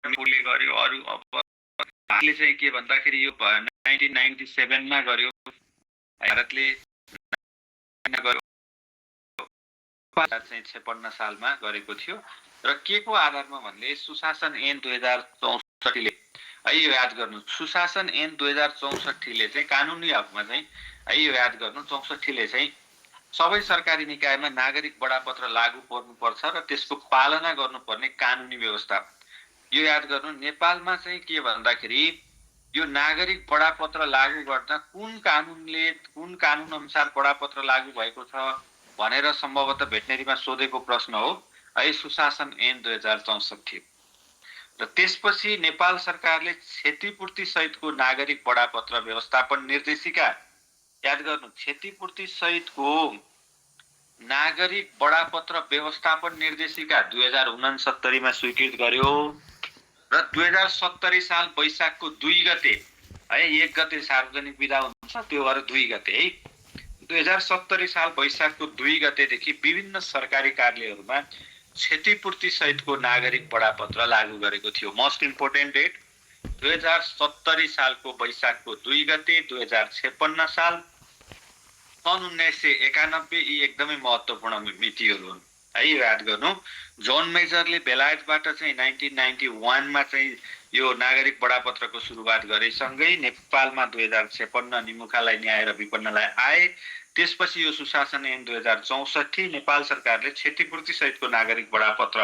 उसले गर्यो। अरू अब भारतले चाहिँ के भन्दाखेरि यो 1997 मा गर्यो, भारतले गर्यो 1956 सालमा गरेको थियो। र के को आधारमा भन्ने सुशासन ऐन 2064 ले है यो याद गर्नु, सुशासन ऐन 2064 ले चाहिँ कानुनी हकमा चाहिँ है यो याद गर्नु, 64 ले चाहिँ सबै सरकारी निकायमा नागरिक बडापत्र लागू गर्नुपर्छ र त्यसको पालना गर्नुपर्ने कानुनी व्यवस्था। यो याद गर्नु, नेपालमा चाहिँ के भन्दाखेरि यो नागरिक बडापत्र लागू गर्दा कुन कानुन अनुसार बडापत्र लागू भएको छ भनेर सम्भवतः भेटनेरीमा सोधेको प्रश्न हो है, सुशासन ऐन 2064। र त्यसपछि नेपाल सरकारले क्षतिपूर्ति सहितको नागरिक बडापत्र व्यवस्थापन निर्देशिका याद गर्नु, क्षतिपूर्ति सहितको नागरिक बडापत्र व्यवस्थापन निर्देशिका 2069 मा स्वीकृत गर्यो र 2070 साल वैशाखको 2 गते है, 1 गते सार्वजनिक बिदा हुन्छ, त्यो भएर 2 गते है, 2070 साल वैशाखको 2 गतेदेखि विभिन्न सरकारी कार्यालयहरूमा क्षतिपूर्ति सहितको नागरिक बडापत्र लागू गरेको थियो। मोस्ट इम्पोर्टेन्ट डेट 2070 सालको वैशाखको 2 गते, 2056 साल, सन् 1991 यी एकदमै महत्त्वपूर्ण मितिहरू हुन् है, यो याद गर्नु। जोन मेजरले बेलायतबाट चाहिँ 1991 मा चाहिँ यो नागरिक बडापत्रको सुरुवात गरेसँगै नेपालमा 2056 निमुखालाई न्याय र विपन्नलाई आए। त्यसपछि यो सुशासन ऐन 2064 नेपाल सरकारले क्षतिपूर्ति सहितको नागरिक बडापत्र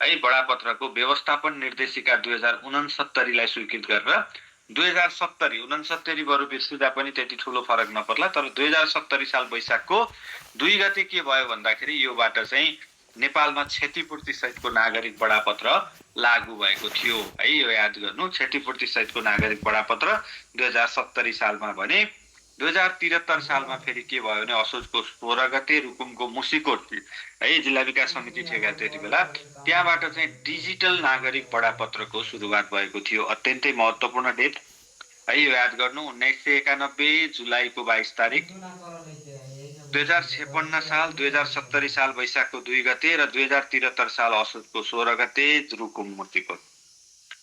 है, बडापत्रको व्यवस्थापन निर्देशिका 2069 लाई स्वीकृत गरेर 2070 बरु बिर्सिँदा पनि त्यति ठुलो फरक नपर्ला, तर 2070 साल वैशाखको 2 गते के भयो भन्दाखेरि योबाट चाहिँ नेपालमा क्षतिपूर्ति सहितको नागरिक बडापत्र लागू भएको थियो है, यो याद गर्नु। क्षतिपूर्ति सहितको नागरिक बडापत्र 2070 सालमा भने 2073 सालमा फेरि के भयो भने असोजको 16 गते रुकुमको मुसिकोट है जिल्ला विकास समिति ठेगा त्यति बेला, त्यहाँबाट चाहिँ डिजिटल नागरिक बडापत्रको सुरुवात भएको थियो। अत्यन्तै महत्त्वपूर्ण डेट है, यो याद गर्नु। 1991 जुलाईको 22 तारिक, 2056 साल 2070 साल वैशाखको 2 गते र 2073 साल असोजको 16 गते रुकुम मुसिकोट।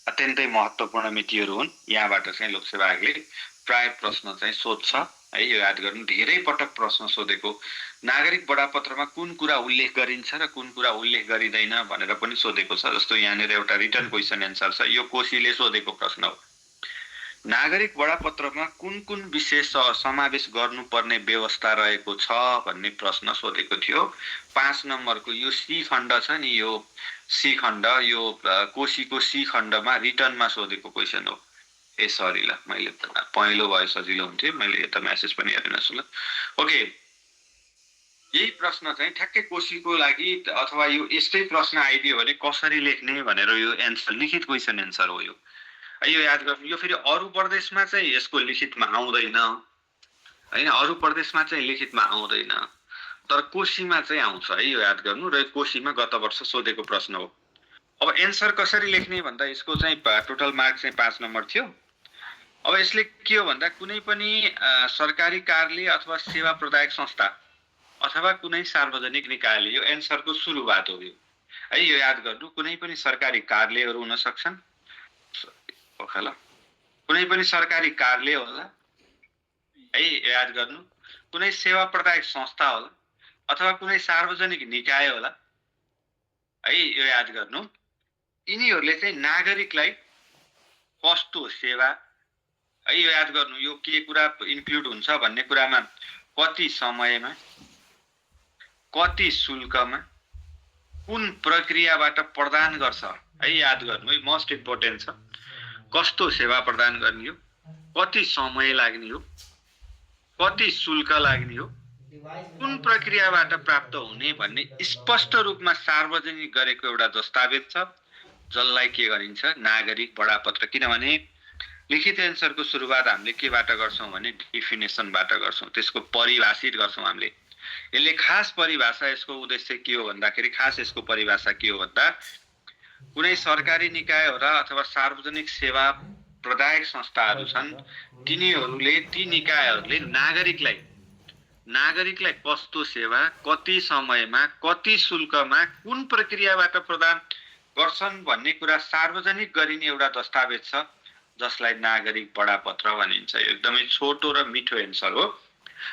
अत्यन्तै महत्त्वपूर्ण मितिहरू हुन्। यहाँबाट चाहिँ लोकसेवा आयोगले प्राय प्रश्न चाहिँ सोध्छ है, यो याद गर्नु। धेरै पटक प्रश्न सोधेको, नागरिक बडापत्रमा कुन कुरा उल्लेख गरिन्छ र कुन कुरा उल्लेख गरिँदैन भनेर पनि सोधेको छ। जस्तो यहाँनिर एउटा रिटन क्वेसन एन्सर छ, यो कोशीले सोधेको प्रश्न हो। नागरिक बडापत्रमा कुन कुन विशेष समावेश गर्नुपर्ने व्यवस्था रहेको छ भन्ने प्रश्न सोधेको थियो। 5 नम्बरको यो सी खण्ड छ नि, यो सी खण्ड, यो कोशीको सी खण्डमा रिटनमा सोधेको क्वेसन हो। ए सरी ल, मैले पहिलो भयो सजिलो हुन्थ्यो, मैले यता मेसेज पनि हेर्नुहोस् ल। ओके, यही प्रश्न चाहिँ ठ्याक्कै कोशीको लागि अथवा यो यस्तै प्रश्न आइदियो भने कसरी लेख्ने भनेर यो एन्सर लिखित क्वेसन एन्सर हो यो है, यो याद गर्नु। यो फेरि अरू प्रदेशमा चाहिँ यसको लिखितमा आउँदैन हैन, अरू प्रदेशमा चाहिँ लिखितमा आउँदैन, तर कोशीमा चाहिँ आउँछ है, यो याद गर्नु। र कोशीमा गत वर्ष सोधेको प्रश्न हो। अब एन्सर कसरी लेख्ने भन्दा यसको चाहिँ टोटल मार्क चाहिँ 5 नम्बर थियो। अब यसले के हो भन्दा कुनै पनि सरकारी कार्यालय अथवा सेवा प्रदायक संस्था अथवा कुनै सार्वजनिक निकायले, यो एन्सरको सुरुवात हो यो है, यो याद गर्नु। कुनै पनि सरकारी कार्यालयहरू हुन सक्छन्, कुनै पनि सरकारी कार्यालय होला है, याद गर्नु। कुनै सेवा प्रदायक संस्था होला अथवा कुनै सार्वजनिक निकाय होला है, यो याद गर्नु। यिनीहरूले चाहिँ नागरिकलाई कस्तो सेवा है, यो याद गर्नु। यो के कुरा इन्क्लुड हुन्छ भन्ने कुरामा कति समयमा, कति शुल्कमा, कुन प्रक्रियाबाट प्रदान गर्छ है, याद गर्नु है, मोस्ट इम्पोर्टेन्ट छ। कस्तो सेवा प्रदान गर्ने हो, कति समय लाग्ने हो, कति शुल्क लाग्ने हो, कुन प्रक्रियाबाट प्राप्त हुने भन्ने स्पष्ट रूपमा सार्वजनिक गरेको एउटा दस्तावेज छ, जसलाई के गरिन्छ नागरिक बडापत्र। किनभने लिखित एन्सरको सुरुवात हामीले केबाट गर्छौं भने डेफिनेसनबाट गर्छौं, त्यसको परिभाषित गर्छौं हामीले। यसले खास परिभाषा, यसको उद्देश्य के हो भन्दाखेरि, खास यसको परिभाषा के हो भन्दा कुनै सरकारी निकाय हो र अथवा सार्वजनिक सेवा प्रदायक संस्थाहरू छन्, तिनीहरूले ती निकायहरूले नागरिकलाई कस्तो सेवा, कति समयमा, कति शुल्कमा, कुन प्रक्रियाबाट प्रदान गर्छन् भन्ने कुरा सार्वजनिक गरिने एउटा दस्तावेज छ जसलाई नागरिक बडापत्र भनिन्छ। एकदमै छोटो र मिठो एन्सर हो।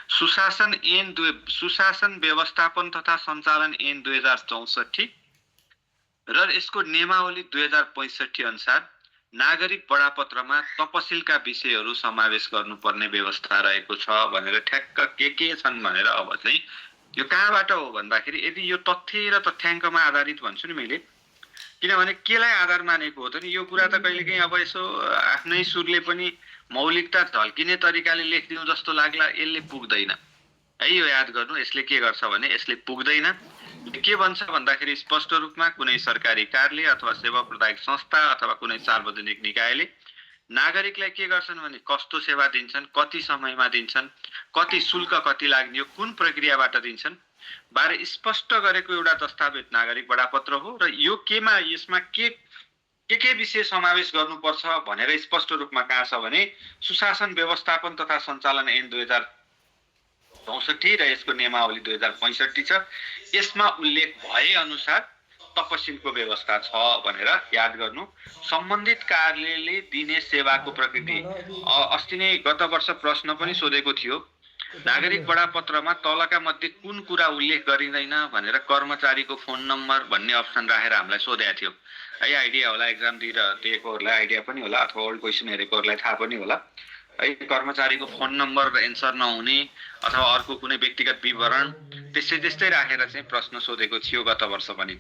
सुशासन व्यवस्थापन तथा सञ्चालन ऐन 2064 र यसको नियमावली 2065 अनुसार नागरिक बडापत्रमा तपसिलका विषयहरू समावेश गर्नुपर्ने व्यवस्था रहेको छ भनेर ठ्याक्क के छन् भनेर अब चाहिँ यो कहाँबाट हो भन्दाखेरि यदि यो तथ्य र तथ्याङ्कमा आधारित भन्छु नि मैले, किनभने केलाई आधार मानेको हो त नि यो कुरा त कहिलेकाहीँ अब यसो आफ्नै सुरले पनि मौलिकता झल्किने तरिकाले लेखिदिउँ जस्तो लाग्ला, यसले पुग्दैन है। यो याद गर्नु, यसले के गर्छ भने यसले पुग्दैन। के भन्छ भन्दाखेरि स्पष्ट रूपमा कुनै सरकारी कार्यालय अथवा सेवा प्रदायक संस्था अथवा कुनै सार्वजनिक निकायले नागरिकलाई के गर्छन् भने कस्तो सेवा दिन्छन्, कति समयमा दिन्छन्, कति शुल्क कति लाग्ने हो, कुन प्रक्रियाबाट दिन्छन् बारे स्पष्ट गरेको एउटा दस्तावेज नागरिक बडापत्र हो। र यो यसमा के विषय समावेश गर्नुपर्छ भनेर स्पष्ट रूपमा कहाँ छ भने सुशासन व्यवस्थापन तथा सञ्चालन ऐन 2064 र यसको नियमावली 2065 छ। यसमा उल्लेख भए अनुसार तपसिलको व्यवस्था छ भनेर याद गर्नु। सम्बन्धित कार्यालयले दिने सेवाको प्रकृति, अस्ति नै गत वर्ष प्रश्न पनि सोधेको थियो, नागरिक बडापत्रमा तलका मध्ये कुन कुरा उल्लेख गरिँदैन भनेर कर्मचारीको फोन नम्बर भन्ने अप्सन राखेर हामीलाई सोधेको थियो है। आइडिया होला, एक्जाम दिएकोहरूलाई आइडिया पनि होला अथवा ओल्ड क्वेसन हेरेकोहरूलाई थाहा पनि होला है। कर्मचारीको फोन नम्बर एन्सर नहुने अथवा अर्को कुनै व्यक्तिगत विवरण त्यस्तै राखेर चाहिँ प्रश्न सोधेको थियो गत वर्ष पनि।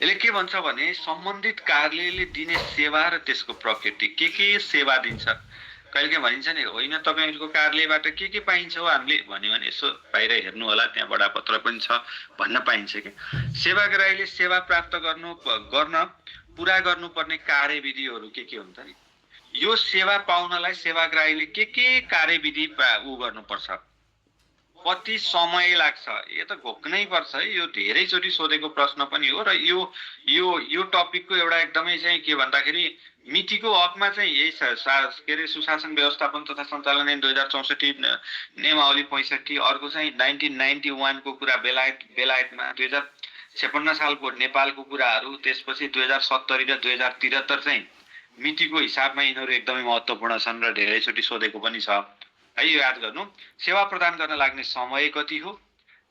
यसले के भन्छ भने सम्बन्धित कार्यालयले दिने सेवा र त्यसको प्रकृति, के सेवा दिन्छ। कहिले भनिन्छ नि होइन तपाईँहरूको कार्यालयबाट के पाइन्छ हो हामीले भन्यो भने यसो बाहिर हेर्नु होला, त्यहाँ बडापत्र पनि छ भन्न पाइन्छ कि सेवाग्राहीले सेवा प्राप्त गर्न पुरा गर्नुपर्ने कार्यविधिहरू के हुन्छ नि। यो सेवा पाउनलाई सेवाग्राहीले के कार्यविधि गर्नुपर्छ, कति समय लाग्छ, यो त घोक्नै पर्छ है। यो धेरैचोटि सोधेको प्रश्न पनि हो र यो टपिकको एउटा एकदमै चाहिँ के भन्दाखेरि मितिको हकमा चाहिँ यही के अरे सुशासन व्यवस्थापन तथा सञ्चालन ऐन 2064 नियमावली 65, अर्को चाहिँ 1991 को कुरा बेलायतमा 2056 सालको नेपालको कुराहरू, त्यसपछि 2070 र 2073 चाहिँ मितिको हिसाबमा यिनीहरू एकदमै महत्त्वपूर्ण छन् र धेरैचोटि सोधेको पनि छ है। यो याद गर्नु। सेवा प्रदान गर्न लाग्ने समय कति हो,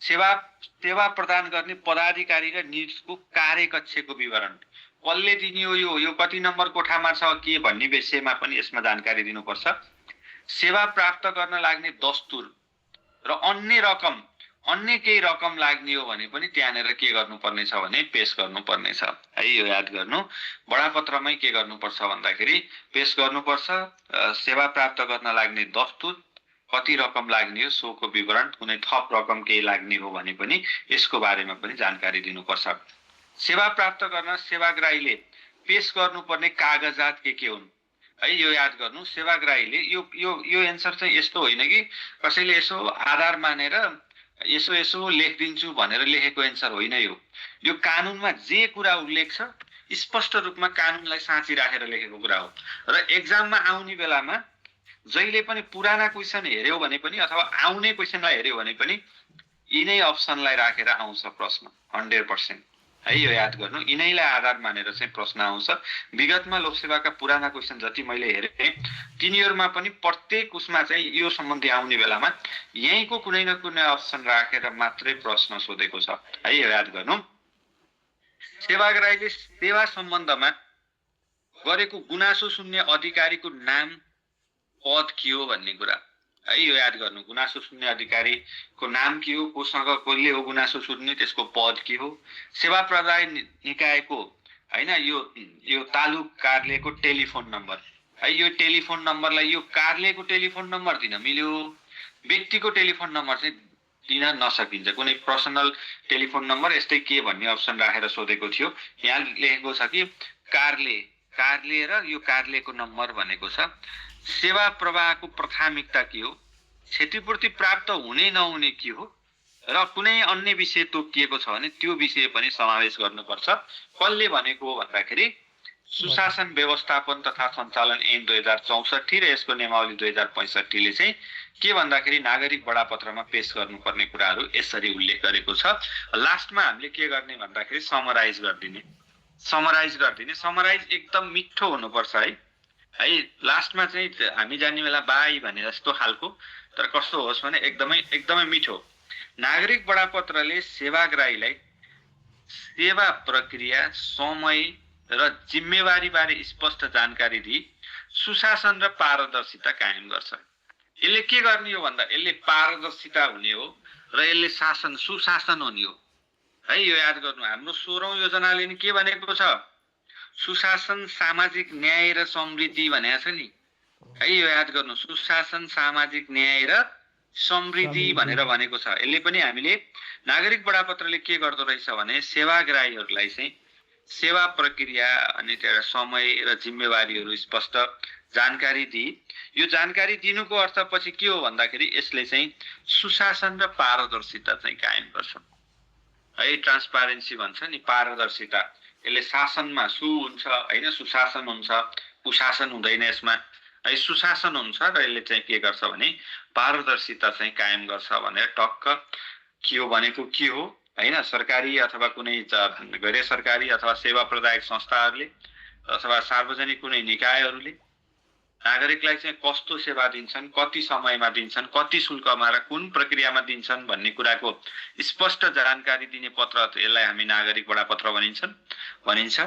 सेवा प्रदान गर्ने पदाधिकारी र निजको कार्यकक्षको विवरण, कसले दिने हो, यो कति नम्बर कोठामा छ के भन्ने विषयमा पनि यसमा जानकारी दिनुपर्छ। सेवा प्राप्त गर्न लाग्ने दस्तुर र अन्य केही रकम लाग्ने हो भने पनि त्यहाँनिर के गर्नुपर्ने छ भने पेश गर्नुपर्ने छ है। यो याद गर्नु। बडापत्रमै के गर्नुपर्छ भन्दाखेरि पेश गर्नुपर्छ सेवा प्राप्त गर्न लाग्ने दस्तुर, कति रकम लाग्ने हो सोको विवरण, कुनै थप रकम केही लाग्ने हो भने पनि यसको बारेमा पनि जानकारी दिनुपर्छ। सेवा प्राप्त गर्न सेवाग्राहीले पेश गर्नुपर्ने कागजात के हुन् है। यो याद गर्नु। सेवाग्राहीले यो एन्सर चाहिँ यस्तो होइन कि कसैले यसो आधार मानेर यसो लेखिदिन्छु भनेर लेखेको एन्सर होइन। यो कानुनमा जे कुरा उल्लेख छ स्पष्ट रूपमा कानुनलाई साँची राखेर लेखेको कुरा हो र एक्जाममा आउने बेलामा जहिले पनि पुराना क्वेसन हेर्यो भने पनि अथवा आउने क्वेसनलाई हेर्यो भने पनि यिनै अप्सनलाई राखेर आउँछ प्रश्न 100% है। यो याद गर्नु। यिनैलाई आधार मानेर चाहिँ प्रश्न आउँछ। विगतमा लोकसेवाका पुराना क्वेसन जति मैले हेरेँ तिनीहरूमा पनि प्रत्येक उसमा चाहिँ यो सम्बन्धी आउने बेलामा यहीँको कुनै न कुनै अप्सन राखेर मात्रै प्रश्न सोधेको छ है। यो याद गर्नु। सेवाग्राहीले सेवा सम्बन्धमा गरेको गुनासो सुन्ने अधिकारीको नाम पद के हो भन्ने कुरा है। यो याद गर्नु। गुनासो सुन्ने अधिकारीको नाम के हो, कसले हो गुनासो सुन्ने, त्यसको पद के हो, सेवा प्रदाय निकायको हैन यो तालुक कार्यालयको टेलिफोन नम्बर है। यो टेलिफोन नम्बरलाई यो कार्यालयको टेलिफोन नम्बर दिन मिल्यो, व्यक्तिको टेलिफोन नम्बर चाहिँ दिन नसकिन्छ। कुनै पर्सनल टेलिफोन नम्बर यस्तै के भन्ने अप्सन राखेर सोधेको थियो। यहाँ लेखेको छ कि कार्यालय र यो कार्यालयको नम्बर भनेको छ। सेवा प्रवाहको प्राथमिकता के हो, क्षतिपूर्ति प्राप्त हुने नहुने के हो र कुनै अन्य विषय तोकिएको छ भने त्यो विषय पनि समावेश गर्नुपर्छ। कसले भनेको हो भन्दाखेरि सुशासन व्यवस्थापन तथा सञ्चालन ऐन 2064 र यसको नियमावली 2065 ले चाहिँ के भन्दाखेरि नागरिक बडापत्रमा पेश गर्नुपर्ने कुराहरू यसरी उल्लेख गरेको छ। लास्टमा हामीले के गर्ने भन्दाखेरि समराइज गरिदिने समराइज गरिदिने। समराइज एकदम मिठो हुनुपर्छ है लास्टमा चाहिँ हामी जाने बेला बाई भने जस्तो खालको, तर कस्तो होस् भने एकदमै एकदमै मिठो। नागरिक बडापत्रले सेवाग्राहीलाई सेवा प्रक्रिया, समय र जिम्मेवारी बारे स्पष्ट जानकारी दिई सुशासन र पारदर्शिता कायम गर्छ। यसले के गर्ने हो भन्दा यसले पारदर्शिता हुने हो र यसले सुशासन हुने हो है। यो याद गर्नु। हाम्रो 16औं योजनाले नि के भनेको छ? सुशासन, सामाजिक न्याय र समृद्धि भनेको छ नि है। यो याद गर्नु। सुशासन, सामाजिक न्याय र समृद्धि भनेर भनेको छ। यसले पनि हामीले नागरिक बडापत्रले के गर्दो रहेछ भने सेवाग्राहीहरूलाई चाहिँ सेवा प्रक्रिया अनि त्यहाँ समय र जिम्मेवारीहरू स्पष्ट जानकारी दिई, यो जानकारी दिनुको अर्थ पछि के हो भन्दाखेरि यसले चाहिँ सुशासन र पारदर्शिता चाहिँ कायम गर्छ है। ट्रान्सपारेन्सी भन्छ नि, पारदर्शिता। यसले शासनमा हुन्छ हैन, सुशासन हुन्छ, कुशासन हुँदैन यसमा है, सुशासन हुन्छ र यसले चाहिँ के गर्छ भने पारदर्शिता चाहिँ कायम गर्छ भनेर टक्क के हो भनेको के हो हैन। सरकारी अथवा कुनै गैर सरकारी अथवा सेवा प्रदायक संस्थाहरूले अथवा सार्वजनिक कुनै निकायहरूले नागरिकलाई चाहिँ कस्तो सेवा दिन्छन्, कति समयमा दिन्छन्, कति शुल्कमा र कुन प्रक्रियामा दिन्छन् भन्ने कुराको स्पष्ट जानकारी दिने पत्र, यसलाई हामी नागरिक बडापत्र भनिन्छ।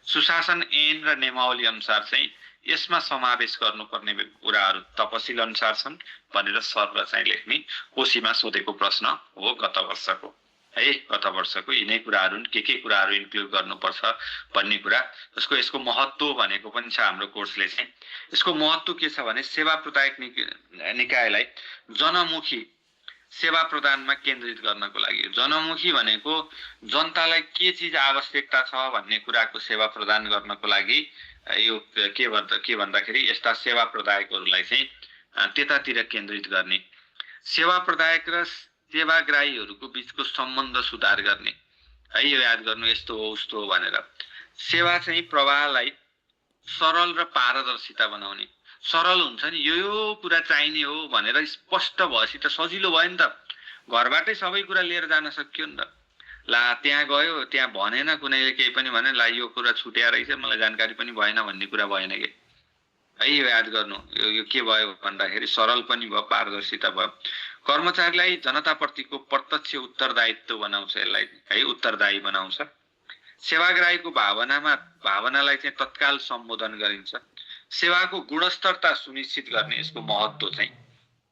सुशासन ऐन र नियमावली अनुसार चाहिँ यसमा समावेश गर्नुपर्ने कुराहरू तपसिल अनुसार छन् भनेर सरले चाहिँ लेख्ने कोशीमा सोधेको प्रश्न हो गत वर्षको है। गत वर्षको यिनै कुराहरू के कुराहरू इन्क्लुड गर्नुपर्छ भन्ने कुरा। यसको महत्त्व भनेको पनि छ हाम्रो कोर्सले चाहिँ। यसको महत्त्व के छ भने सेवा प्रदायक निकायलाई जनमुखी सेवा प्रदानमा केन्द्रित गर्नको लागि। जनमुखी भनेको जनतालाई के चिज आवश्यकता छ भन्ने कुराको सेवा प्रदान गर्नको लागि यो के भन्दाखेरि यस्ता सेवा प्रदायकहरूलाई चाहिँ त्यतातिर केन्द्रित गर्ने, सेवा प्रदायक र सेवाग्राहीहरूको बीचको सम्बन्ध सुधार गर्ने है। यो याद गर्नु। यस्तो हो उस्तो हो भनेर सेवा चाहिँ प्रवाहलाई सरल र पारदर्शिता बनाउने। सरल हुन्छ नि, यो कुरा चाहिने हो भनेर स्पष्ट भएपछि त सजिलो भयो नि त। घरबाटै सबै कुरा लिएर जान सकियो नि त। ला त्यहाँ गयो, त्यहाँ भनेन कुनैले केही पनि भने ला यो कुरा छुट्या रहेछ, मलाई जानकारी पनि भएन भन्ने कुरा भएन के है। यो याद गर्नु। यो के भयो भन्दाखेरि सरल पनि भयो, पारदर्शिता भयो। कर्मचारीलाई जनताप्रतिको प्रत्यक्ष उत्तरदायित्व बनाउँछ, यसलाई है उत्तरदायी बनाउँछ। सेवाग्राहीको भावनालाई चाहिँ तत्काल सम्बोधन गरिन्छ। सेवाको गुणस्तरता सुनिश्चित गर्ने यसको महत्त्व चाहिँ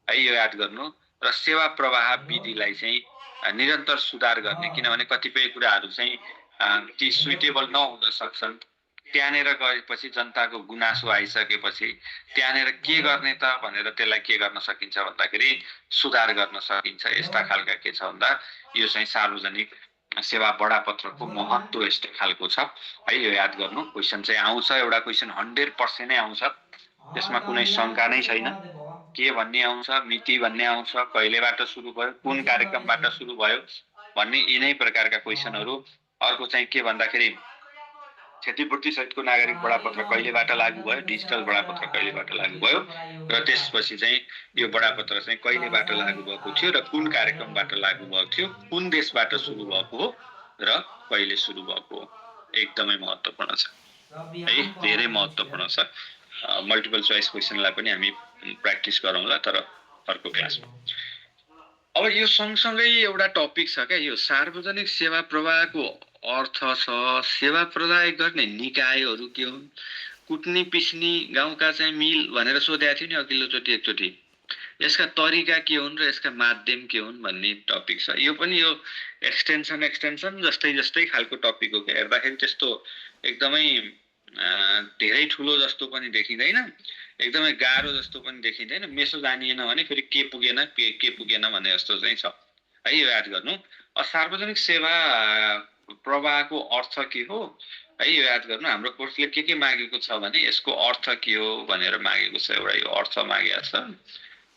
है। यो याद गर्नु। र सेवा प्रवाह विधिलाई चाहिँ निरन्तर सुधार गर्ने, किनभने कतिपय कुराहरू चाहिँ ती सुइटेबल नहुन सक्छन्। त्यहाँनिर गएपछि जनताको गुनासो आइसकेपछि त्यहाँनिर के गर्ने त भनेर त्यसलाई के गर्न सकिन्छ भन्दाखेरि सुधार गर्न सकिन्छ। यस्ता खालका के छ भन्दा यो चाहिँ सार्वजनिक सेवा बडापत्रको महत्त्व यस्तो खालको छ है। यो याद गर्नु। क्वेसन चाहिँ आउँछ, एउटा क्वेसन 100% नै आउँछ, त्यसमा कुनै शङ्का नै छैन। के भन्ने आउँछ, मिति भन्ने आउँछ, कहिलेबाट सुरु भयो, कुन कार्यक्रमबाट सुरु भयो भन्ने यिनै प्रकारका क्वेसनहरू। अर्को चाहिँ के भन्दाखेरि क्षतिपूर्ति सहितको नागरिक बडापत्र कहिलेबाट लागू भयो, डिजिटल बडापत्र कहिलेबाट लागू भयो, र त्यसपछि चाहिँ यो बडापत्र चाहिँ कहिलेबाट लागू भएको थियो र कुन कार्यक्रमबाट लागू भएको थियो, कुन देशबाट सुरु भएको हो र कहिले सुरु भएको हो। एकदमै महत्त्वपूर्ण छ है, धेरै महत्त्वपूर्ण छ। मल्टिपल चोइस क्वेसनलाई पनि हामी प्र्याक्टिस गरौँला तर अर्को क्लासमा। अब यो सँगसँगै एउटा टपिक छ क्या, यो सार्वजनिक सेवा प्रवाहको अर्थ छ। सेवा प्रदाय गर्ने निकायहरू के हुन्, कुट्नी पिस्नी गाउँका चाहिँ मिल भनेर सोधेको थियो नि अघिल्लोचोटि एकचोटि। यसका तरिका के हुन् र यसका माध्यम के हुन् भन्ने टपिक छ। यो पनि यो एक्सटेन्सन जस्तै खालको टपिक हो। हेर्दाखेरि त्यस्तो एकदमै धेरै ठुलो जस्तो पनि देखिँदैन, एकदमै गाह्रो जस्तो पनि देखिँदैन। मेसो जानिएन भने फेरि के पुगेन भने जस्तो चाहिँ छ है। यो याद गर्नु। सार्वजनिक सेवा प्रवाहको अर्थ के हो है, यो याद गर्नु। हाम्रो कोर्सले के मागेको छ भने यसको अर्थ के हो भनेर मागेको छ। एउटा यो अर्थ मागेको छ,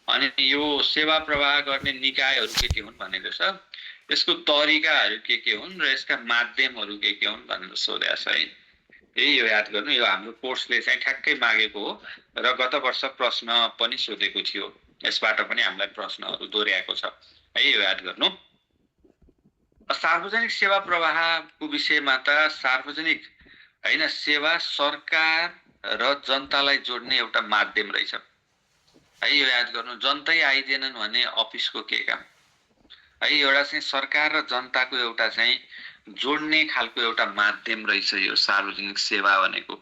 अनि यो सेवा प्रवाह गर्ने निकायहरू के हुन् भनेको छ, यसको तरिकाहरू के हुन् र यसका माध्यमहरू के हुन् भनेर सोधेको छ है। यो याद गर्नु। यो हाम्रो कोर्सले चाहिँ ठ्याक्कै मागेको हो र गत वर्ष प्रश्न पनि सोधेको थियो। यसबाट पनि हामीलाई प्रश्नहरू दोहोऱ्याएको छ है। यो याद गर्नु। सार्वजनिक सेवा प्रवाहको विषयमा त सार्वजनिक हैन सेवा सरकार र जनतालाई जोड्ने एउटा माध्यम रहेछ है। यो याद गर्नु, जनतै आइदिएनन् भने अफिसको के काम है। एउटा चाहिँ सरकार र जनताको एउटा चाहिँ जोड्ने खालको एउटा माध्यम रहेछ यो सार्वजनिक सेवा भनेको।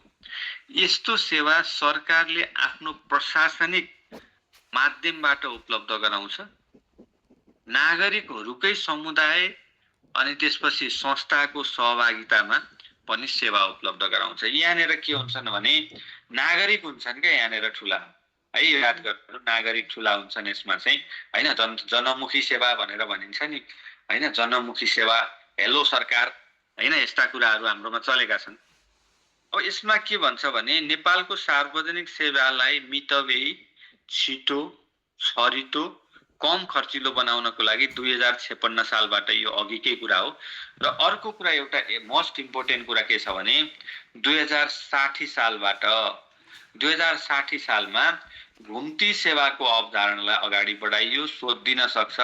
यस्तो सेवा सरकारले आफ्नो प्रशासनिक माध्यमबाट उपलब्ध गराउँछ। नागरिकहरूकै समुदाय अनि त्यसपछि संस्थाको सहभागितामा पनि सेवा उपलब्ध गराउँछ। यहाँनिर के हुन्छन् भने नागरिक हुन्छन् क्या यहाँनिर ठुला है। याद गर्नु, नागरिक ठुला हुन्छन् यसमा चाहिँ हैन। जनमुखी सेवा भनेर भनिन्छ नि हैन, जनमुखी सेवा, हेलो सरकार हैन, यस्ता कुराहरू हाम्रोमा चलेका छन्। अब यसमा के भन्छ भने नेपालको सार्वजनिक सेवालाई मितव्ययी, छिटो, छरितो, कम खर्चिलो बनाउनको लागि 2056 सालबाट यो अघिकै कुरा हो। र अर्को कुरा एउटा मोस्ट इम्पोर्टेन्ट कुरा के छ भने 2060 सालबाट 2060 सालमा घुम्ती सेवाको अवधारणालाई अगाडि बढाइयो। सोधिन सक्छ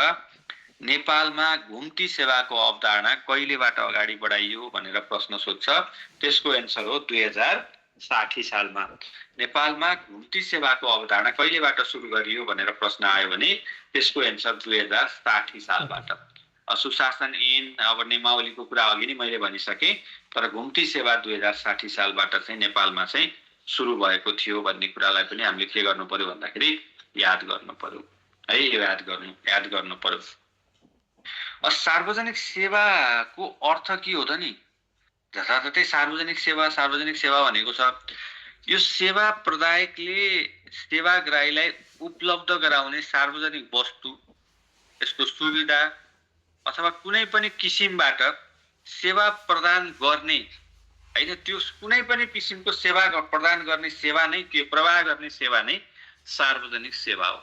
नेपालमा घुम्ती सेवाको अवधारणा कहिलेबाट अगाडि बढाइयो भनेर प्रश्न सोध्छ। त्यसको एन्सर हो 2060 सालमा। नेपालमा घुम्ती सेवाको अवधारणा कहिलेबाट सुरु गरियो भनेर प्रश्न आयो भने त्यसको एन्सर 2060 सालबाट। सुशासन ऐन अब नियमावलीको कुरा अघि नै मैले भनिसकेँ, तर घुम्ती सेवा 2060 सालबाट चाहिँ नेपालमा चाहिँ सुरु भएको थियो भन्ने कुरालाई पनि हामीले के गर्नु पर्यो भन्दाखेरि याद गर्नु पर्यो है। यो याद गर्नु पर्यो। सार्वजनिक सेवाको अर्थ के हो त नि? जताततै सार्वजनिक सेवा भनेको छ यो सेवा प्रदायकले सेवाग्राहीलाई उपलब्ध गराउने सार्वजनिक वस्तु, यसको सुविधा अथवा कुनै पनि किसिमबाट सेवा प्रदान गर्ने हैन, त्यो कुनै पनि किसिमको सेवा प्रदान गर्ने सेवा नै के प्रवाह गर्ने सेवा नै सार्वजनिक सेवा हो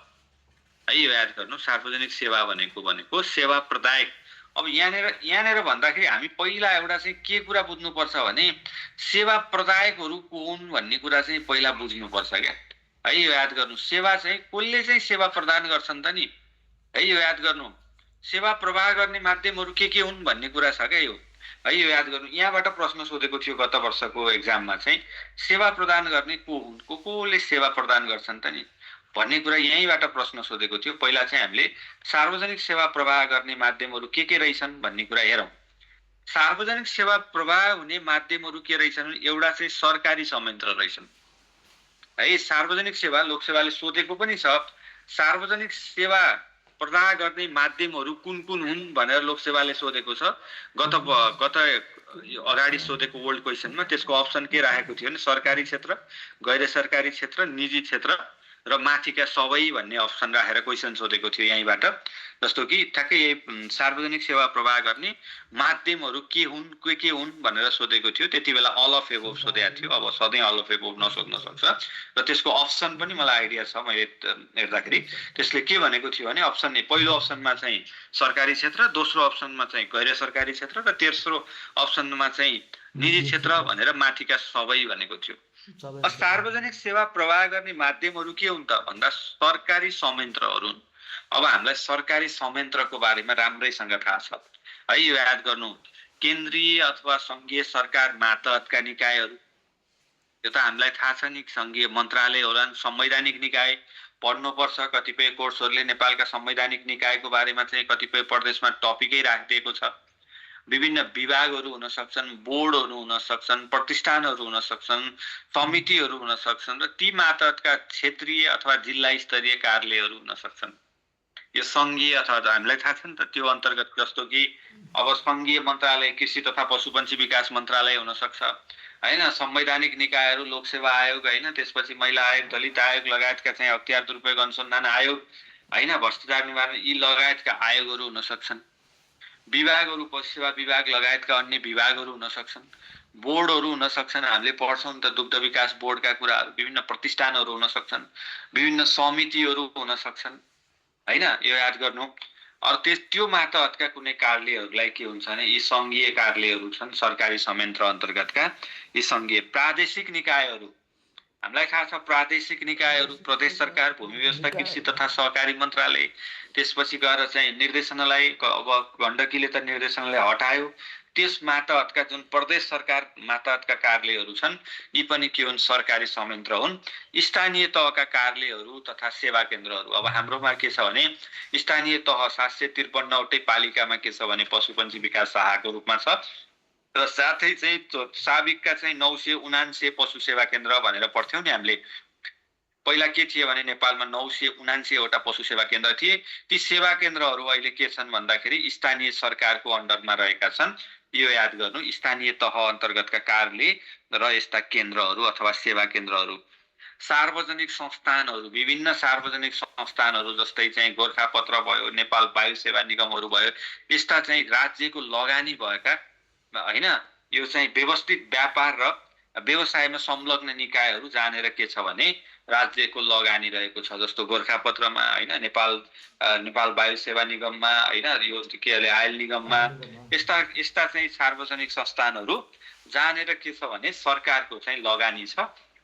है। यो याद गर्नु, सार्वजनिक सेवा भनेको सेवा प्रदायक। अब यहाँनिर भन्दाखेरि हामी पहिला एउटा चाहिँ के कुरा बुझ्नुपर्छ भने सेवा प्रदायकहरू को हुन् भन्ने कुरा चाहिँ पहिला बुझ्नुपर्छ क्या है। यो याद गर्नु, सेवा चाहिँ कसले चाहिँ सेवा प्रदान गर्छन् त नि है। यो याद गर्नु, सेवा प्रवाह गर्ने माध्यमहरू के हुन् भन्ने कुरा छ क्या यो है। यो याद गर्नु, यहाँबाट प्रश्न सोधेको थियो गत वर्षको एक्जाममा चाहिँ सेवा प्रदान गर्ने को हुन्, कसले सेवा प्रदान गर्छन् त नि भन्ने कुरा यहीँबाट प्रश्न सोधेको थियो। पहिला चाहिँ हामीले सार्वजनिक सेवा प्रवाह गर्ने माध्यमहरू के रहेछन् भन्ने कुरा हेरौँ। सार्वजनिक सेवा प्रवाह हुने माध्यमहरू के रहेछन्? एउटा चाहिँ सरकारी संयन्त्र रहेछन् है। सार्वजनिक सेवा लोकसेवाले सोधेको पनि छ, सार्वजनिक सेवा प्रदान गर्ने माध्यमहरू कुन हुन् भनेर लोकसेवाले सोधेको छ। गत अगाडि सोधेको ओल्ड क्वेसनमा त्यसको अप्सन के राखेको थियो भने सरकारी क्षेत्र, गैर सरकारी क्षेत्र, निजी क्षेत्र र माथिका सबै भन्ने अप्सन राखेर क्वेसन सोधेको थियो यहीँबाट। जस्तो कि ठ्याक्कै यही सार्वजनिक सेवा प्रवाह गर्ने माध्यमहरू के हुन् भनेर सोधेको थियो। त्यति बेला अल अफ एबोभ सोधेको थियो, अब सधैँ अल अफ एबोभ नसोध्न सक्छ। र त्यसको अप्सन पनि मलाई आइडिया छ, मैले हेर्दाखेरि त्यसले के भनेको थियो भने अप्सन ए, पहिलो अप्सनमा चाहिँ सरकारी क्षेत्र, दोस्रो अप्सनमा चाहिँ गैर सरकारी क्षेत्र र तेस्रो अप्सनमा चाहिँ निजी क्षेत्र भनेर माथिका सबै भनेको थियो। सार्वजनिक सेवा प्रवाह गर्ने माध्यमहरू के हुन् त भन्दा सरकारी संयन्त्रहरू हुन्। अब हामीलाई सरकारी संयन्त्रको बारेमा राम्रैसँग थाहा छ है। यो याद गर्नु, केन्द्रीय अथवा संघीय सरकार मातहतका निकायहरू, यो त हामीलाई थाहा छ नि, संघीय मन्त्रालय होला, संवैधानिक निकाय पढ्नुपर्छ। कतिपय कोर्सहरूले नेपालका संवैधानिक निकायको बारेमा चाहिँ कतिपय प्रदेशमा टपिकै राखिदिएको छ। विभिन्न विभागहरू हुन सक्छन्, बोर्डहरू हुन सक्छन्, प्रतिष्ठानहरू हुन सक्छन्, समितिहरू हुन सक्छन् र ती मातहतका क्षेत्रीय अथवा जिल्ला स्तरीय कार्यालयहरू हुन सक्छन्। यो संघीय अथवा हामीलाई थाहा छ नि त त्यो अन्तर्गत, जस्तो कि अब संघीय मन्त्रालय कृषि तथा पशुपन्छी विकास मन्त्रालय हुन सक्छ हैन, संवैधानिक निकायहरू लोकसेवा आयोग हैन, त्यसपछि महिला आयोग, दलित आयोग लगायतका चाहिँ अख्तियार दुरुपयोग अनुसन्धान आयोग हैन, भ्रष्टाचार निवारण यी लगायतका आयोगहरू हुन सक्छन्। विभागहरू पशु सेवा विभाग लगायतका अन्य विभागहरू हुन सक्छन्, बोर्डहरू हुन सक्छन्। हामीले पढ्छौँ त दुग्ध विकास बोर्डका कुराहरू, विभिन्न प्रतिष्ठानहरू हुन सक्छन्, विभिन्न समितिहरू हुन सक्छन् हैन। यो याद गर्नु। त्यो मातहतका कुनै कार्यालयहरूलाई के हुन्छ भने यी संघीय कार्यालयहरू छन्, सरकारी संयन्त्र अन्तर्गतका यी संघीय। प्रादेशिक निकायहरू हामीलाई थाहा छ, प्रादेशिक निकायहरू प्रदेश सरकार, भूमि व्यवस्था, कृषि तथा सहकारी मन्त्रालय, त्यसपछि गएर चाहिँ निर्देशनालय, अब गण्डकीले त निर्देशनालय हटायो, त्यस मातहतका जुन प्रदेश सरकार मातहतका कार्यालयहरू छन् यी पनि के हुन् सरकारी संयन्त्र हुन्। स्थानीय तहका कार्यालयहरू तथा सेवा केन्द्रहरू अब हाम्रोमा के छ भने स्थानीय तह 753 पालिकामा के छ भने पशुपन्छी विकास शाखाको रूपमा छ र साथै चाहिँ साबिकका चाहिँ 979 पशु सेवा केन्द्र भनेर पढ्थ्यौं नि हामीले। पहिला के थिए भने नेपालमा 979 वटा पशु सेवा केन्द्र थिए। ती सेवा केन्द्रहरू अहिले के छन् भन्दाखेरि स्थानीय सरकारको अन्डरमा रहेका छन्। यो याद गर्नु, स्थानीय तह अन्तर्गतका कार्यालय र यस्ता केन्द्रहरू अथवा सेवा केन्द्रहरू। सार्वजनिक संस्थानहरू, विभिन्न सार्वजनिक संस्थानहरू जस्तै चाहिँ गोरखापत्र भयो, नेपाल वायु सेवा निगमहरू भयो, यस्ता चाहिँ राज्यको लगानी भएका हैन, यो चाहिँ व्यवस्थित व्यापार र व्यवसायमा संलग्न निकायहरू जानेर के छ भने राज्यको लगानी रहेको छ। जस्तो गोरखापत्रमा हैन, नेपाल वायु सेवा निगममा हैन, यो के अरे आयल निगममा यस्ता चाहिँ सार्वजनिक संस्थानहरू जानेर के छ भने सरकारको चाहिँ लगानी छ,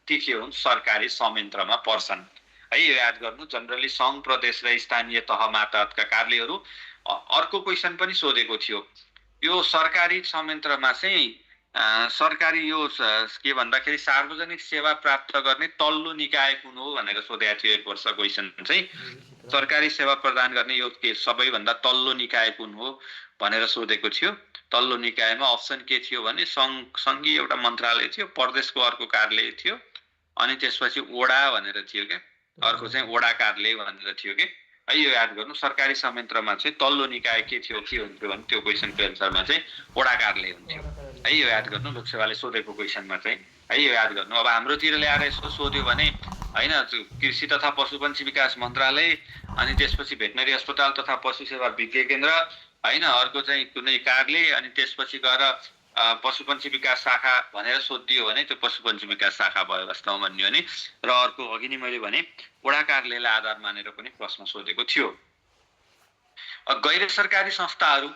ती के हुन् सरकारी संयन्त्रमा पर्छन् है। यो याद गर्नु, जनरली सङ्घ प्रदेश र स्थानीय तह मातहतका कार्यालयहरू। अर्को क्वेसन पनि सोधेको थियो, यो सरकारी संयन्त्रमा चाहिँ सरकारी यो के भन्दाखेरि सार्वजनिक सेवा प्राप्त गर्ने तल्लो निकाय कुन हो भनेर सोधेको थियो। एक वर्ष क्वेसन चाहिँ सरकारी सेवा प्रदान गर्ने यो के सबैभन्दा तल्लो निकाय कुन हो भनेर सोधेको थियो। तल्लो निकायमा अप्सन के थियो भने सङ्घीय एउटा मन्त्रालय थियो, प्रदेशको अर्को कार्यालय थियो, अनि त्यसपछि वडा भनेर थियो के, अर्को चाहिँ वडा कार्यालय भनेर थियो के है। यो याद गर्नु, सरकारी संयन्त्रमा चाहिँ तल्लो निकाय के थियो, के हुन्थ्यो भने त्यो क्वेसनको एन्सरमा चाहिँ वडा कार्यालय हुन्थ्यो है। यो याद गर्नु, लोकसेवाले सोधेको क्वेसनमा चाहिँ है। यो याद गर्नु। अब हाम्रोतिर ल्याएर यसो सोध्यो भने हैन, कृषि तथा पशुपन्छी विकास मन्त्रालय, अनि त्यसपछि भेटनरी अस्पताल तथा पशु सेवा विज्ञ केन्द्र हैन, अर्को चाहिँ कुनै कार्यालय, अनि त्यसपछि गएर पशुपन्छी विकास शाखा भनेर सोधियो भने त्यो पशुपन्छी विकास शाखा भयो वास्तवमा भन्यो भने। र अर्को अघि नै मैले भने वडा कार्यालयलाई आधार मानेर पनि प्रश्न सोधेको थियो। गैर सरकारी संस्थाहरू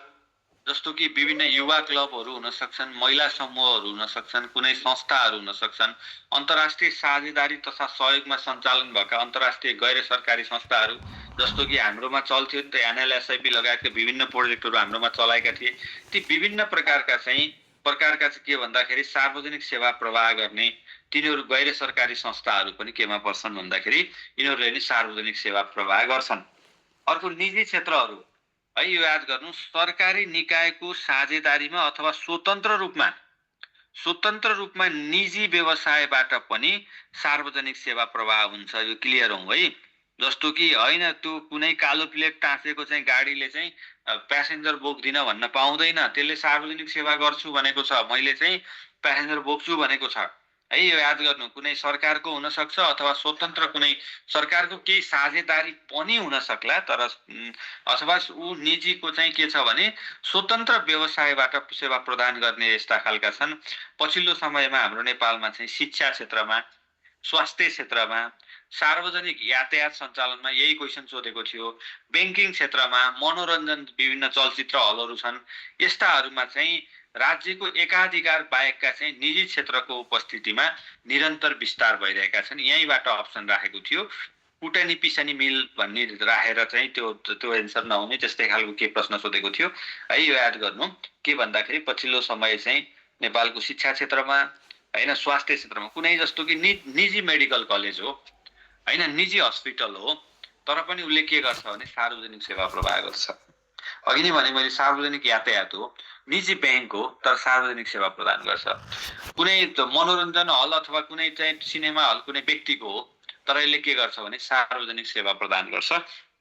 जस्तो कि विभिन्न युवा क्लबहरू हुन सक्छन्, महिला समूहहरू हुन सक्छन्, कुनै संस्थाहरू हुन सक्छन्, अन्तर्राष्ट्रिय साझेदारी तथा सहयोगमा सञ्चालन भएका अन्तर्राष्ट्रिय गैर सरकारी संस्थाहरू जस्तो कि हाम्रोमा चल्थ्यो नि त, NLSIP लगायतका विभिन्न प्रोजेक्टहरू हाम्रोमा चलाएका थिए। ती विभिन्न प्रकारका चाहिँ के भन्दाखेरि सार्वजनिक सेवा प्रवाह गर्ने तिनीहरू गैर सरकारी संस्थाहरू पनि केमा पर्छन् भन्दाखेरि यिनीहरूले नि सार्वजनिक सेवा प्रवाह गर्छन्। अर्को निजी क्षेत्रहरू है। यो याद गर्नु, सरकारी निकायको साझेदारीमा अथवा स्वतन्त्र रूपमा निजी व्यवसायबाट पनि सार्वजनिक सेवा प्रवाह हुन्छ। यो क्लियर हौ है। जस्तो कि हैन, त्यो कुनै कालो प्लेट टाँसेको चाहिँ गाडीले चाहिँ प्यासेन्जर बोक्दिन भन्न पाउँदैन, त्यसले सार्वजनिक सेवा गर्छु भनेको छ, मैले चाहिँ प्यासेन्जर बोक्छु भनेको छ है। यो याद गर्नु, कुनै सरकारको हुन सक्छ अथवा स्वतन्त्र कुनै सरकारको केही साझेदारी पनि हुन सक्ला, तर अथवा ऊ निजीको चाहिँ के छ भने स्वतन्त्र व्यवसायबाट सेवा प्रदान गर्ने यस्ता खालका छन्। पछिल्लो समयमा हाम्रो नेपालमा चाहिँ शिक्षा क्षेत्रमा, स्वास्थ्य क्षेत्रमा, सार्वजनिक यातायात सञ्चालनमा यही क्वेसन सोधेको थियो। बैंकिङ क्षेत्रमा, मनोरञ्जन, विभिन्न चलचित्र हलहरू छन्, यस्ताहरूमा चाहिँ राज्यको एकाधिकार बाहेकका चाहिँ निजी क्षेत्रको उपस्थितिमा निरन्तर विस्तार भइरहेका छन्। यहीँबाट अप्सन राखेको थियो। कुटनी पिसनी मिल भन्ने राखेर चाहिँ त्यो एन्सर नहुने त्यस्तै खालको के प्रश्न सोधेको थियो है। यो याद गर्नु, के भन्दाखेरि पछिल्लो समय चाहिँ नेपालको शिक्षा क्षेत्रमा हैन, स्वास्थ्य क्षेत्रमा कुनै जस्तो कि निजी मेडिकल कलेज हो हैन, निजी हस्पिटल हो, तर पनि उसले के गर्छ भने सार्वजनिक सेवा प्रवाह गर्छ। अघि नै भने मैले सार्वजनिक यातायात हो, निजी बैंक हो, तर सार्वजनिक सेवा प्रदान गर्छ। कुनै मनोरञ्जन हल अथवा कुनै चाहिँ सिनेमा हल कुनै व्यक्तिको हो, तर यसले के गर्छ भने सार्वजनिक सेवा प्रदान गर्छ।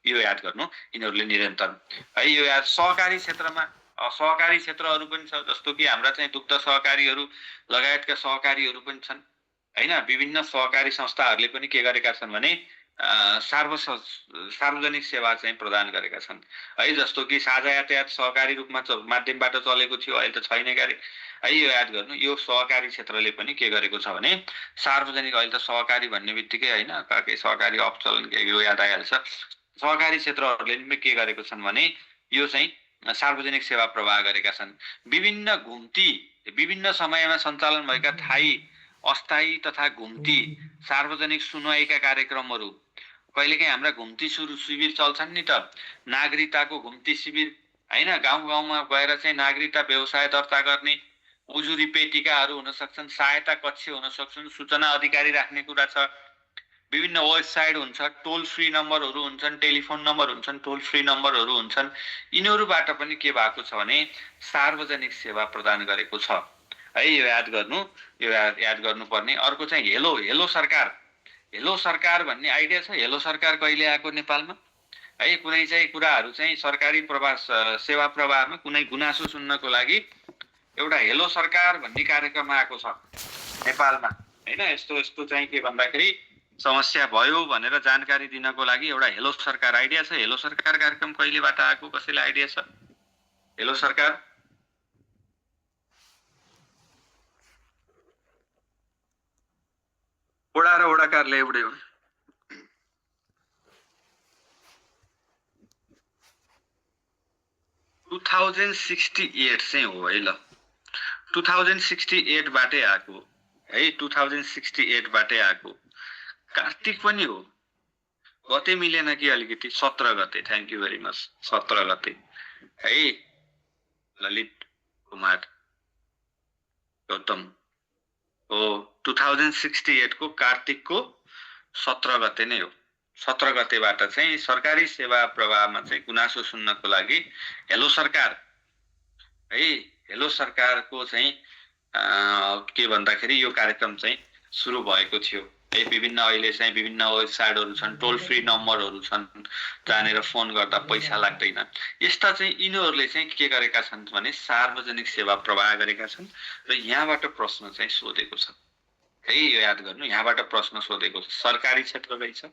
यो याद गर्नु, यिनीहरूले निरन्तर है। यो याद, सहकारी क्षेत्रमा सहकारी क्षेत्रहरू पनि छ, जस्तो कि हाम्रा चाहिँ दुग्ध सहकारीहरू लगायतका सहकारीहरू पनि छन् हैन। विभिन्न सहकारी संस्थाहरूले पनि के गरेका छन् भने सार्वजनिक सेवा चाहिँ प्रदान गरेका छन् है। जस्तो कि साझा यातायात सहकारी रूपमा माध्यमबाट चलेको थियो, अहिले त छैन गरे है। यो याद गर्नु, यो सहकारी क्षेत्रले पनि के गरेको छ भने सार्वजनिक, अहिले त सहकारी भन्ने बित्तिकै हैन काकै सहकारी अपचलन यो याद आइहाल्छ। सहकारी क्षेत्रहरूले पनि के गरेको छन् भने यो चाहिँ सार्वजनिक सेवा प्रवाह गरेका छन्। विभिन्न समयमा सञ्चालन भएका थायी, अस्थायी तथा घुम्ती सार्वजनिक सुनवाईका कार्यक्रमहरू, कहिलेकाहीँ हाम्रा घुम्ती शिविर चल्छन् नि त, नागरिकताको घुम्ती शिविर हैन। गाउँ गाउँमा गएर चाहिँ नागरिकता व्यवसाय दर्ता गर्ने, उजुरी पेटिकाहरू हुन सक्छन्, सहायता कक्ष हुन सक्छन्, सूचना अधिकारी राख्ने कुरा छ, विभिन्न वेबसाइट हुन्छ, टोल फ्री नम्बरहरू हुन्छन्, टेलिफोन नम्बर हुन्छन्, टोल फ्री नम्बरहरू हुन्छन्। यिनीहरूबाट पनि के भएको छ भने सार्वजनिक सेवा प्रदान गरेको छ है। यो याद गर्नु, यो याद गर्नुपर्ने। अर्को चाहिँ हेलो हेलो सरकार। हेलो सरकार भन्ने आइडिया छ? हेलो सरकार कहिले आएको नेपालमा है? कुनै चाहिँ कुराहरू चाहिँ सरकारी सेवा प्रवाहमा कुनै गुनासो सुन्नको लागि एउटा हेलो सरकार भन्ने कार्यक्रम आएको छ नेपालमा हैन। यस्तो यस्तो चाहिँ के भन्दाखेरि समस्या भयो भनेर जानकारी दिनको लागि एउटा हेलो सरकार आइडिया छ। हेलो सरकार कार्यक्रम कहिलेबाट आएको, कसैलाई आइडिया छ? हेलो सरकार वडा र वडा कार्यालय एउटै हो। 2068 चाहिँ हो है। ल 2068 बाटै आएको है। 2068 बाटै आएको। कार्तिक पनि हो। गते मिलेन कि अलिकति? 17 गते। Thank you very much. 17 गते है। ललित कुमार गौतम हो। 2068 को कार्तिकको 17 गते नै हो। 17 गतेबाट चाहिँ सरकारी सेवा प्रवाहमा चाहिँ गुनासो सुन्नको लागि हेलो सरकार है, हेलो सरकारको चाहिँ के भन्दाखेरि यो कार्यक्रम चाहिँ सुरु भएको थियो है। विभिन्न अहिले चाहिँ विभिन्न वेबसाइटहरू छन्, टोल फ्री नम्बरहरू छन्, जानेर फोन गर्दा पैसा लाग्दैन। यस्ता चाहिँ यिनीहरूले चाहिँ के गरेका छन् भने सार्वजनिक सेवा प्रवाह गरेका छन्। र यहाँबाट प्रश्न चाहिँ सोधेको छ है। यो याद गर्नु, यहाँबाट प्रश्न सोधेको छ। सरकारी क्षेत्र रहेछ,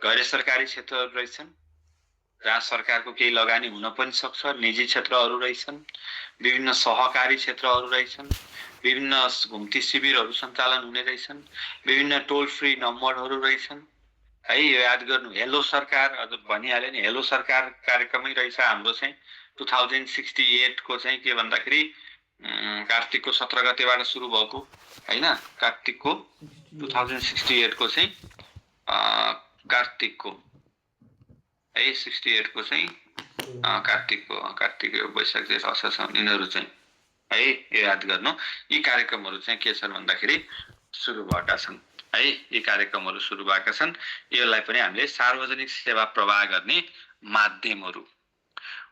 गैर सरकारी क्षेत्रहरू रहेछन्, जहाँ सरकारको केही लगानी हुन पनि सक्छ, निजी क्षेत्रहरू रहेछन्, विभिन्न सहकारी क्षेत्रहरू रहेछन्, विभिन्न घुम्ती शिविरहरू सञ्चालन हुने रहेछन्, विभिन्न टोल फ्री नम्बरहरू रहेछन् है। यो याद गर्नु। हेलो सरकार अझ भनिहाले नि, हेलो सरकार कार्यक्रमै रहेछ हाम्रो चाहिँ 2068 को चाहिँ के भन्दाखेरि कार्तिकको 17 गतेबाट सुरु भएको हैन। कार्तिकको 2068 को चाहिँ कार्तिकको है 68 को चाहिँ कार्तिक वैशाख जेठ असार साउन यिनीहरू चाहिँ है। यो याद गर्नु। यी कार्यक्रमहरू चाहिँ के छन् भन्दाखेरि सुरु भएका छन् है। यी कार्यक्रमहरू सुरु भएका छन्। यसलाई पनि हामीले सार्वजनिक सेवा प्रवाह गर्ने माध्यमहरू।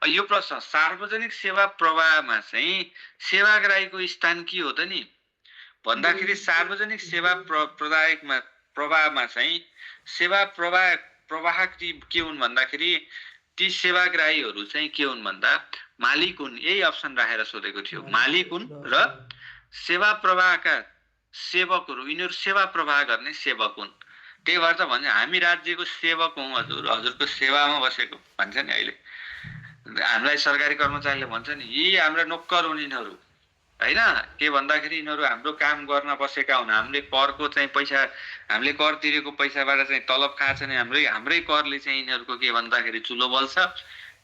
यो प्रश्न, सार्वजनिक सेवा प्रवाहमा चाहिँ सेवाग्राहीको स्थान के हो त नि भन्दाखेरि सार्वजनिक सेवा प्रवाहमा चाहिँ सेवा प्रवाह के हुन् भन्दाखेरि ती सेवाग्राहीहरू चाहिँ के हुन् भन्दा मालिक हुन्। यही अप्सन राखेर सोधेको थियो। मालिक हुन् र सेवा प्रवाहका सेवकहरू, यिनीहरू सेवा प्रवाह गर्ने सेवक हुन्। त्यही भएर त भन्छ हामी राज्यको सेवक हौँ हजुर, हजुरको सेवामा बसेको भन्छ नि। अहिले हामीलाई सरकारी कर्मचारीले भन्छ नि यी हाम्रा नोकर हुन् यिनीहरू हैन। के भन्दाखेरि यिनीहरू हाम्रो काम गर्न बसेका हुन्। हामीले करको चाहिँ पैसा, हामीले कर तिरेको पैसाबाट चाहिँ तलब खान्छ नि। हाम्रै करले चाहिँ यिनीहरूको के भन्दाखेरि चुलो बल्छ।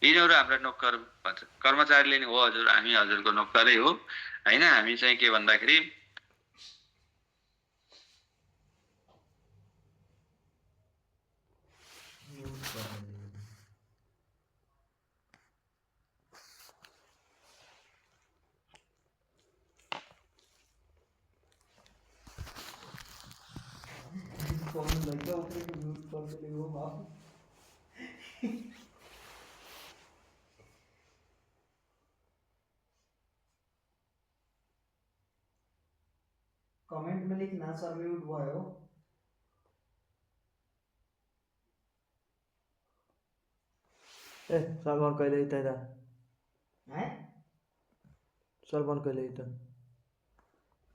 यिनीहरू हाम्रा नोकर भन्छ। कर्मचारीले नि हो हजुर, हामी हजुरको नोकरै हो हैन। हामी चाहिँ के भन्दाखेरि कमेंट में लिखना सर म्यूट भयो। सलमान कहिले त हैं सलमान कहिले त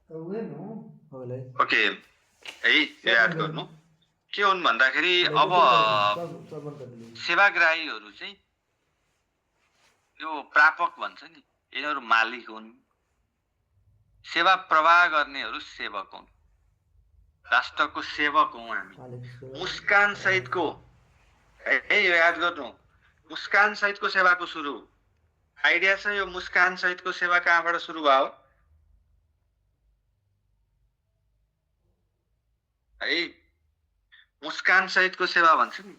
तो हुए नो होला ओके है। याद गर्नु के हुन् भन्दाखेरि अब सेवाग्राहीहरू चाहिँ यो प्रापक भन्छ नि, यिनीहरू मालिक हुन्। सेवा प्रवाह गर्नेहरू सेवक हुन्। राष्ट्रको सेवक हौँ हामी। मुस्कान सहितको है, यो याद गर्नु। मुस्कान सहितको सेवाको सुरु आइडिया छ। यो मुस्कान सहितको सेवा कहाँबाट सुरु भयो है? मुस्कान सहितको सेवा भन्छ नि।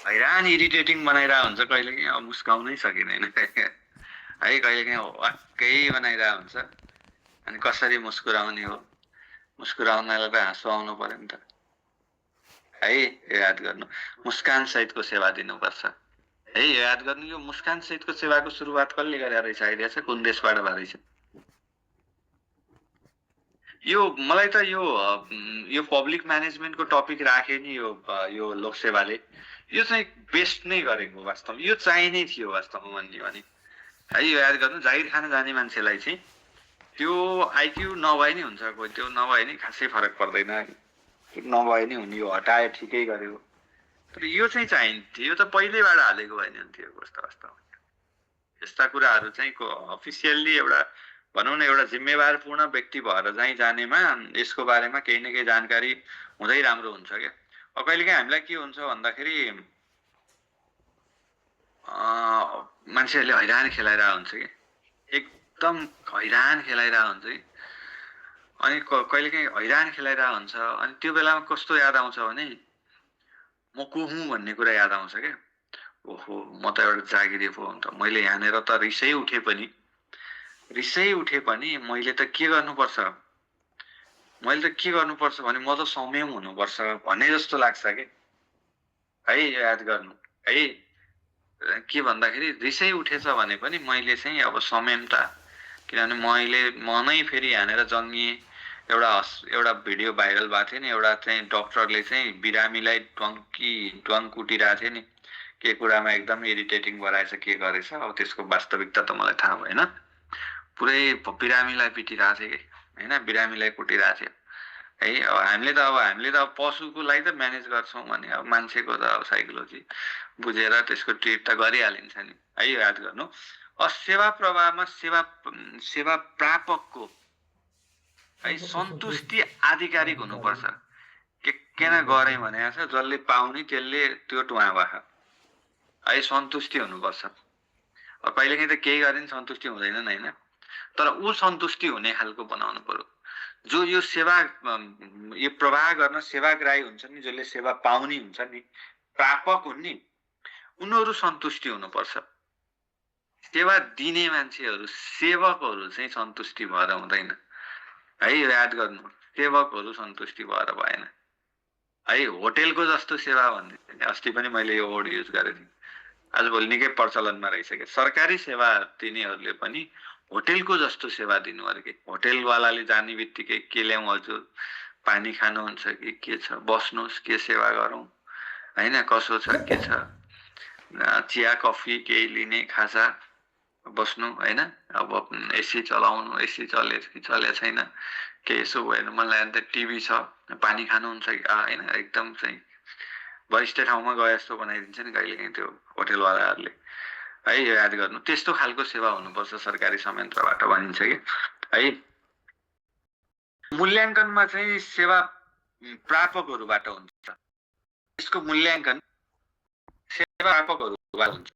हैरान इरिटेटिङ बनाइरहेको हुन्छ, कहिलेकाहीँ अब मुस्काउनै सकिँदैन है, कहिलेकाहीँ वाक्कै बनाइरहेको हुन्छ। अनि कसरी मुस्कुराउने हो, मुस्कुराउनलाई त हाँसो आउनु पर्यो नि त है। याद गर्नु, मुस्कान सहितको सेवा दिनुपर्छ है। याद गर्नु, यो मुस्कान सहितको सेवाको सुरुवात कसले गरेर रहेछ, आइडिया छ? कुन देशबाट भएको रहेछ? यो मलाई त यो पब्लिक म्यानेजमेन्टको टपिक राखे नि यो लोकसेवाले, यो चाहिँ बेस्ट नै गरेको वास्तवमा, यो चाहिने थियो वास्तवमा भन्ने भने है। यो याद गर्नु, जागिर खान जाने मान्छेलाई चाहिँ त्यो आइक्यू नभए नि हुन्छ, कोही त्यो नभए नि खासै फरक पर्दैन, नभए नि हुने, यो हटाए ठिकै गर्यो। तर यो चाहिँ चाहिन्थ्यो, यो त पहिल्यैबाट हालेको भएन हुन्थ्यो कस्तो वास्तवमा। यस्ता कुराहरू चाहिँ अफिसियल्ली एउटा भनौँ न एउटा जिम्मेवारपूर्ण व्यक्ति भएर चाहिँ जानेमा यसको बारेमा केही न केही जानकारी हुँदै राम्रो हुन्छ क्या। अब कहिलेकाहीँ हामीलाई के हुन्छ भन्दाखेरि मान्छेहरूले हैरान खेलाइरहेको हुन्छ कि, एकदम हैरान खेलाइरहेको हुन्छ कि। अनि कहिलेकाहीँ हैरान खेलाइरहेको हुन्छ, अनि त्यो बेलामा कस्तो याद आउँछ भने म को हुँ भन्ने कुरा याद आउँछ क्या। ओहो, म त एउटा जागिरे पो हुँ त, मैले यहाँनिर त रिसै उठे पनि मैले त के गर्नुपर्छ, भने म त संयम हुनुपर्छ भन्ने जस्तो लाग्छ कि है। याद गर्नु है, के भन्दाखेरि रिसै उठेछ भने पनि मैले चाहिँ अब संयमता, किनभने म नै फेरि यहाँनिर जन्मिएँ। एउटा भिडियो भाइरल भएको थियो नि, एउटा चाहिँ डक्टरले चाहिँ बिरामीलाई ट्वाङ कुटिरहेको थियो नि, के कुरामा एकदम इरिटेटिङ गराएछ, के गरेछ, अब त्यसको वास्तविकता त मलाई थाहा भएन। पुरै बिरामीलाई पिटिरहेको थियो कि होइन, बिरामीलाई कुटिरहेको थियो है। अब हामीले त पशुको लागि त म्यानेज गर्छौँ भने अब मान्छेको त अब साइकोलोजी बुझेर त्यसको ट्रिट त गरिहालिन्छ नि है। याद गर्नु, सेवा प्रवाहमा सेवा प्रापकको है सन्तुष्टि आधिकारिक हुनुपर्छ। के किन गरेँ भने जसले पाउने त्यसले त्यो टुवा भयो है, सन्तुष्टि हुनुपर्छ। अब कहिलेकाहीँ त केही गरे नि सन्तुष्टि हुँदैनन् होइन, तर ऊ सन्तुष्टि हुने खालको बनाउनु पर्यो। जो यो सेवा यो प्रवाह गर्न सेवाग्राही हुन्छ नि, जसले सेवा पाउने हुन्छ नि, प्रापक हुन् नि, उनीहरू सन्तुष्टि हुनुपर्छ। सेवा दिने मान्छेहरू, सेवकहरू चाहिँ सन्तुष्टि भएर हुँदैन है। याद गर्नु, सेवकहरू सन्तुष्टि भएर भएन है। होटेलको जस्तो सेवा भन्ने अस्ति पनि मैले यो वर्ड युज गरेको थिएँ, आजभोलि निकै प्रचलनमा रहेछ। सरकारी सेवा दिनेहरूले पनि होटेलको जस्तो सेवा दिनु अरे कि, होटेलवालाले जाने बित्तिकै के ल्याउँ हजुर, पानी खानुहुन्छ कि के छ, बस्नुहोस्, के सेवा गरौँ होइन, कसो छ, के छ, चिया कफी केही लिने, खाजा, बस्नु होइन, अब एसी चलाउनु, एसी चले कि चले छैन, के यसो भएन, मलाई अन्त टिभी छ, पानी खानुहुन्छ कि होइन, एकदम चाहिँ वरिष्ठ ठाउँमा गए जस्तो बनाइदिन्छ नि कहिलेकाहीँ त्यो होटेलवालाहरूले है। याद गर्नु, त्यस्तो खालको सेवा हुनुपर्छ सरकारी संयन्त्रबाट भनिन्छ कि है। मूल्याङ्कनमा चाहिँ सेवा प्रापकहरूबाट हुन्छ, यसको मूल्याङ्कन सेवा प्रापकहरूबाट हुन्छ।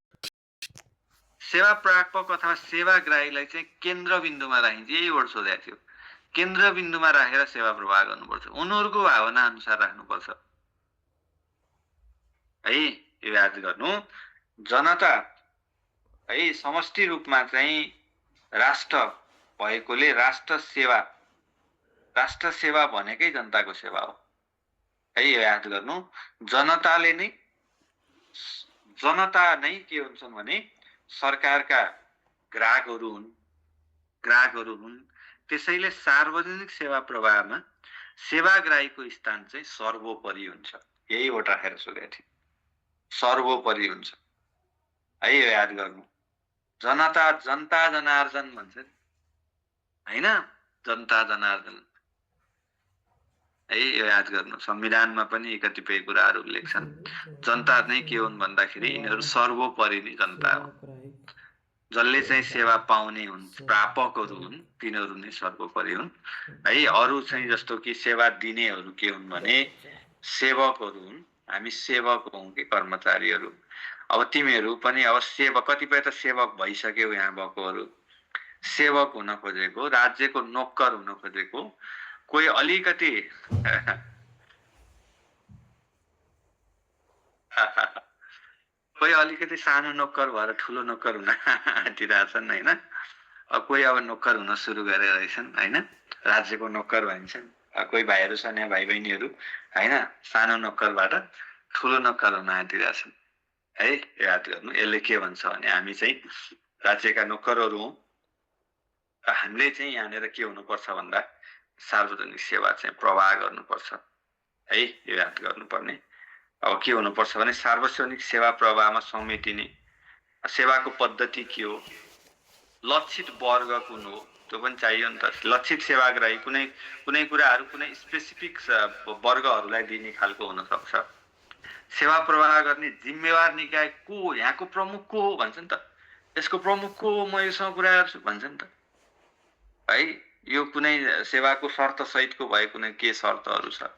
सेवा प्रापक अथवा सेवाग्राहीलाई चाहिँ केन्द्रबिन्दुमा राखिन्छ, यही वर्ड सोधेको थियो। केन्द्रबिन्दुमा राखेर सेवा प्रवाह गर्नुपर्छ, उनीहरूको भावना अनुसार राख्नुपर्छ है। यो याद गर्नु, जनता है समष्टि रूपमा चाहिँ राष्ट्र भएकोले राष्ट्र सेवा भनेकै जनताको सेवा हो है। यो याद गर्नु, जनता नै के हुन्छन् भने सरकारका ग्राहकहरू हुन्। त्यसैले सार्वजनिक सेवा प्रवाहमा सेवाग्राहीको स्थान चाहिँ सर्वोपरि हुन्छ, यही वटा राखेर सोधेको थिएँ, सर्वोपरि हुन्छ है। यो याद गर्नु, जनता जनार्दन भन्छ होइन, जनता जनार्दन है। यो याद गर्नु, संविधानमा पनि कतिपय कुराहरू उल्लेख छन्। जनता नै के हुन् भन्दाखेरि यिनीहरू सर्वोपरि नै जनता हो, जसले चाहिँ सेवा पाउने हुन्, प्रापकहरू हुन्, तिनीहरू नै सर्वोपरि हुन् है। अरू चाहिँ जस्तो कि सेवा दिनेहरू के हुन् भने सेवकहरू हुन्, हामी सेवक हौँ कि कर्मचारीहरू। अब तिमीहरू पनि अब सेवक, कतिपय त सेवक भइसक्यौ, यहाँ भएकोहरू सेवक हुन खोजेको, राज्यको नोकर हुन खोजेको, कोही अलिकति कोही अलिकति सानो नोकर भएर ठुलो नोकर हुन आँटिरहेछन् होइन। कोही अब नोकर हुन सुरु गरेर रहेछन् होइन, राज्यको नोकर भनिन्छन्। कोही भाइहरू छन् यहाँ, भाइ बहिनीहरू होइन, सानो नोकरबाट ठुलो नोकर हुन आँटिरहेछन् है। याद गर्नु, यसले के भन्छ भने हामी चाहिँ राज्यका नोकरहरू हौँ र हामीले चाहिँ यहाँनिर के हुनुपर्छ भन्दा सार्वजनिक सेवा चाहिँ प्रवाह गर्नुपर्छ है, यो याद गर्नुपर्ने। अब के हुनुपर्छ भने सार्वजनिक सेवा प्रवाहमा समेटिने सेवाको पद्धति के हो, लक्षित वर्ग कुन हो, त्यो पनि चाहियो नि त। लक्षित सेवाग्राही कुनै कुनै कुराहरू कुनै स्पेसिफिक वर्गहरूलाई दिने खालको हुन सक्छ। सेवा प्रवाह गर्ने जिम्मेवार निकाय को हो, यहाँको प्रमुख को हो भन्छ नि त। यसको प्रमुख को हो, म योसँग कुरा गर्छु भन्छ नि त है। यो कुनै सेवाको शर्त सहितको भए कुनै के शर्तहरू छ,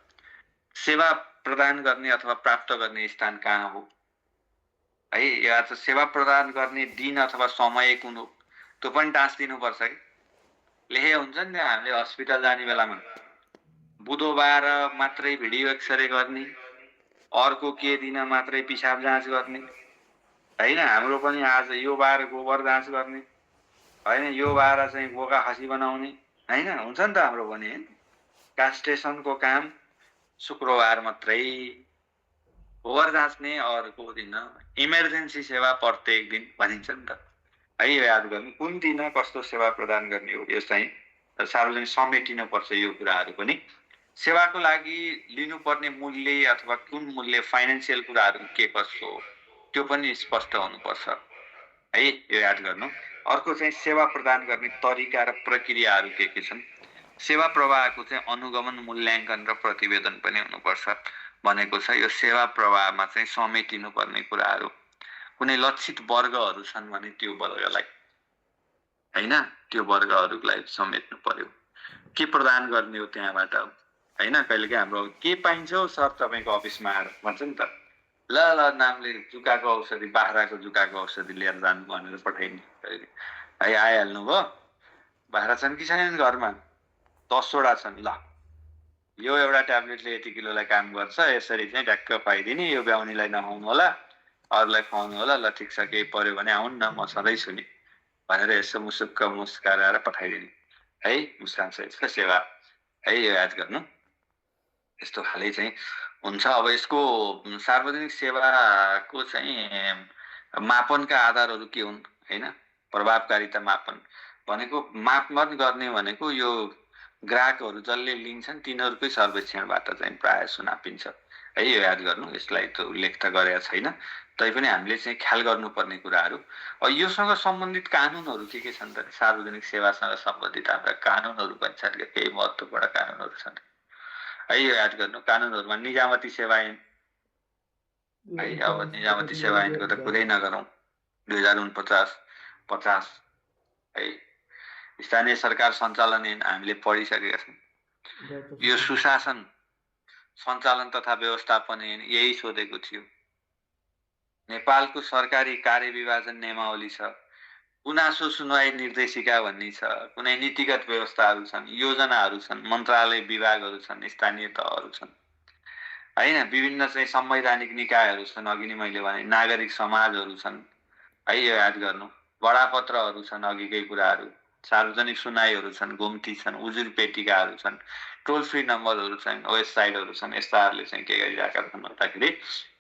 सेवा प्रदान गर्ने अथवा प्राप्त गर्ने स्थान कहाँ हो है, या चाहिँ सेवा प्रदान गर्ने दिन अथवा समय कुन हो, त्यो पनि टाँसिदिनुपर्छ कि। लेखे हुन्छ नि हामीले हस्पिटल जाने बेलामा बुधबार मात्रै भिडियो एक्सरे गर्ने, अर्को के दिन मात्रै पिसाब जाँच गर्ने होइन। हाम्रो पनि आज यो बार गोबर जाँच गर्ने होइन, यो बार चाहिँ बोका खसी बनाउने होइन, हुन्छ नि त हाम्रो पनि। कास्टेसनको काम शुक्रबार मात्रै, गोबर जाँच्ने अर्को दिन, इमर्जेन्सी सेवा प्रत्येक दिन भनिन्छ नि त है। याद गर्नु कुन दिन कस्तो सेवा प्रदान गर्ने हो, यो चाहिँ सार्वजनिक समेटिनुपर्छ यो कुराहरू पनि। सेवाको लागि लिनुपर्ने मूल्य अथवा कुन मूल्य, फाइनेन्सियल कुराहरू के कस्तो हो त्यो पनि स्पष्ट हुनुपर्छ है, यो याद गर्नु। अर्को चाहिँ सेवा प्रदान गर्ने तरिका र प्रक्रियाहरू के छन्। सेवा प्रवाहको चाहिँ अनुगमन, मूल्याङ्कन र प्रतिवेदन पनि हुनुपर्छ भनेको छ। यो सेवा प्रवाहमा चाहिँ समेटिनु पर्ने कुराहरू, कुनै लक्षित वर्गहरू छन् भने त्यो वर्गलाई होइन, त्यो वर्गहरूलाई समेट्नु पर्यो। के प्रदान गर्ने हो त्यहाँबाट होइन। कहिलेकाहीँ हाम्रो के पाइन्छ हो सर तपाईँको अफिसमा आएर भन्छ नि त, ल नामले जुकाको औषधि, बाख्राको जुकाको औषधि लिएर जानु भनेर पठाइने है। आइहाल्नु भयो, बाख्रा छन् कि छैनन् घरमा, 10 वटा छन्, ल यो एउटा ट्याब्लेटले यति किलोलाई काम गर्छ, यसरी चाहिँ ढ्याक्क खुवाइदिने, यो ब्याउनीलाई नखाउनु होला, अरूलाई खुवाउनु होला, ल ठिक छ केही पर्यो भने आउनु न म सधैँ छु नि भनेर यसो मुसुक्क मुस्काएर पठाइदिने है, मुस्कान सहितको सेवा है, यो याद गर्नु। यस्तो खाले चाहिँ हुन्छ। अब यसको सार्वजनिक सेवाको चाहिँ मापनका आधारहरू के हुन् होइन। प्रभावकारिता मापन भनेको, मापन गर्ने भनेको यो ग्राहकहरू जसले लिन्छन् तिनीहरूकै सर्वेक्षणबाट चाहिँ प्राय सुनापिन्छ है, यो याद गर्नु। यसलाई त उल्लेख त गरेका छैन, तैपनि हामीले चाहिँ ख्याल गर्नुपर्ने कुराहरू। योसँग सम्बन्धित कानुनहरू के छन् त, सार्वजनिक सेवासँग सम्बन्धित हाम्रा कानुनहरू पनि छन्, केही महत्त्वपूर्ण कानुनहरू छन् है, यो याद गर्नु। कानुनहरूमा निजामती सेवा ऐन है, अब निजामती सेवा ऐनको त कुरै नगरौँ, 2049-50 है। स्थानीय सरकार सञ्चालन ऐन हामीले पढिसकेका छौँ। यो सुशासन सञ्चालन तथा व्यवस्थापन ऐन यही सोधेको थियो। नेपालको सरकारी कार्यविभाजन नियमावली छ, गुनासो सुनवाई निर्देशिका भन्ने छ, कुनै नीतिगत व्यवस्थाहरू छन्, योजनाहरू छन्, मन्त्रालय विभागहरू छन्, स्थानीय तहहरू छन् होइन, विभिन्न चाहिँ संवैधानिक निकायहरू छन्, अघि नै मैले भने नागरिक समाजहरू छन् है, यो याद गर्नु। बडापत्रहरू छन्, अघिकै कुराहरू, सार्वजनिक सुनाइहरू छन्, घुम्ती छन्, उजुर पेटिकाहरू छन्, टोल फ्री नम्बरहरू छन्, वेबसाइटहरू छन्। यस्ताहरूले चाहिँ के गरिरहेका छन् भन्दाखेरि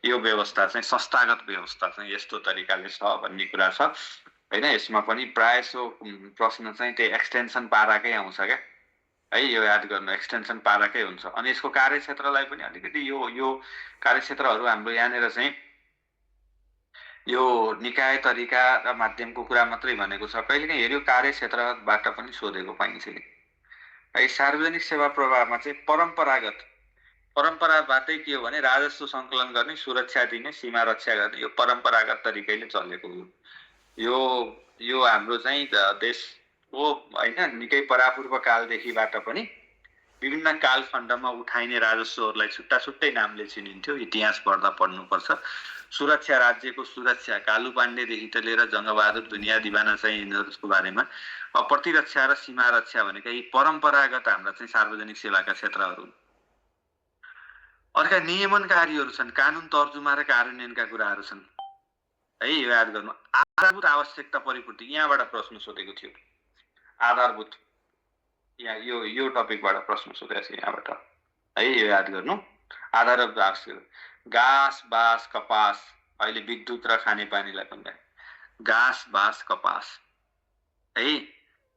यो व्यवस्था चाहिँ संस्थागत व्यवस्था चाहिँ यस्तो तरिकाले छ भन्ने कुरा छ होइन। यसमा पनि प्राय सो प्रश्न चाहिँ त्यही एक्सटेन्सन पाराकै आउँछ क्या है, यो याद गर्नु। एक्सटेन्सन पाराकै हुन्छ। अनि यसको कार्यक्षेत्रलाई पनि अलिकति यो कार्यक्षेत्रहरू हाम्रो यहाँनिर चाहिँ यो निकाय तरिका र माध्यमको कुरा मात्रै भनेको छ, कहिलेकाहीँ हेऱ्यो कार्यक्षेत्रबाट पनि सोधेको पाइन्छ है। सार्वजनिक सेवा प्रवाहमा चाहिँ परम्पराबाटै के हो भने राजस्व सङ्कलन गर्ने, सुरक्षा दिने, सीमा रक्षा गर्ने, यो परम्परागत तरिकाले चलेको हो। यो हाम्रो चाहिँ देशको होइन निकै परापूर्व कालदेखिबाट पनि विभिन्न कालखण्डमा उठाइने राजस्वहरूलाई छुट्टा छुट्टै नामले चिनिन्थ्यो। इतिहास पढ्दा पढ्नुपर्छ। सुरक्षा, राज्यको सुरक्षा, कालु पाण्डेदेखि त लिएर जङ्गबहादुर दुनियाँ दिवाना चाहिँ यिनीहरूको बारेमा, प्रतिरक्षा र सीमा रक्षा भनेका यी परम्परागत हाम्रा चाहिँ सार्वजनिक सेवाका क्षेत्रहरू। अर्का नियमनकारीहरू छन्, कानुन तर्जुमा र कार्यान्वयनका कुराहरू छन् है यो याद गर्नु। आधारभूत आवश्यकता परिपूर्ति यहाँबाट प्रश्न सोधेको थियो। आधारभूत यहाँ यो टपिकबाट प्रश्न सोधेको छ यहाँबाट है, यो याद गर्नु। आधारभूत आवश्यकता घाँस बाँस कपास, अहिले विद्युत र खानेपानीलाई पनि घाँस बाँस कपास है,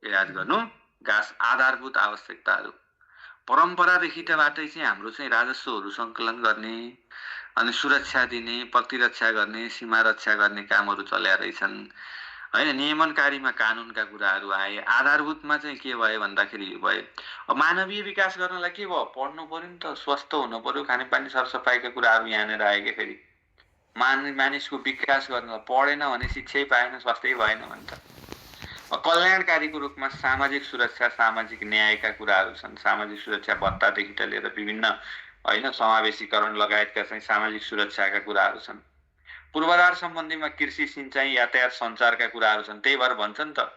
यो याद गर्नु। घाँस आधारभूत आवश्यकताहरू। परम्परादेखिबाटै चाहिँ हाम्रो चाहिँ राजस्वहरू सङ्कलन गर्ने अनि सुरक्षा दिने, प्रतिरक्षा गर्ने, सीमा रक्षा गर्ने कामहरू चल्या रहेछन् हैन। नियमनकारीमा कानुनका कुराहरू आए। आधारभूतमा चाहिँ के भयो भन्दाखेरि यो भयो, अब मानवीय विकास गर्नलाई के भयो, पढ्नु पर्यो नि त, स्वस्थ हुनु पर्यो, खानेपानी सरसफाइका कुराहरू यहाँनिर आए के फेरि। मानिसको विकास गर्नलाई पढेन भने, शिक्षै पाएन, स्वास्थ्य भएन भने त। कल्याणकारीको रूपमा सामाजिक सुरक्षा, सामाजिक न्यायका कुराहरू छन्। सामाजिक सुरक्षा भत्तादेखि लिएर विभिन्न हैन समावेशीकरण लगायतका चाहिँ सामाजिक सुरक्षाका कुराहरू छन्। पूर्वाधार सम्बन्धीमा कृषि, सिंचाइ, यातायात, सञ्चारका कुराहरू छन्। त्यही भएर भन्छ नि त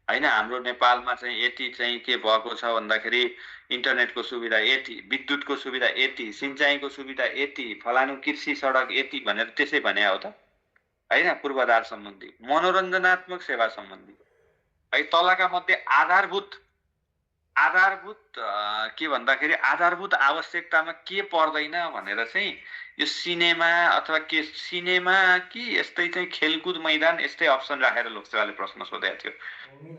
हैन, हाम्रो नेपालमा चाहिँ यति चाहिँ के भएको छ भन्दाखेरि इन्टरनेटको सुविधा यति, विद्युतको सुविधा यति, सिंचाइको सुविधा यति, फलानु कृषि सडक यति भनेर त्यसै भने हो त हैन। पूर्वाधार सम्बन्धी। मनोरञ्जनात्मक सेवा सम्बन्धी है, तलका मध्ये आधारभूत के भन्दाखेरि आधारभूत आवश्यकतामा के पर्दैन भनेर चाहिँ यो सिनेमा अथवा के सिनेमा कि यस्तै चाहिँ खेलकुद मैदान यस्तै अप्सन राखेर लोकसेवाले प्रश्न सोधेको थियो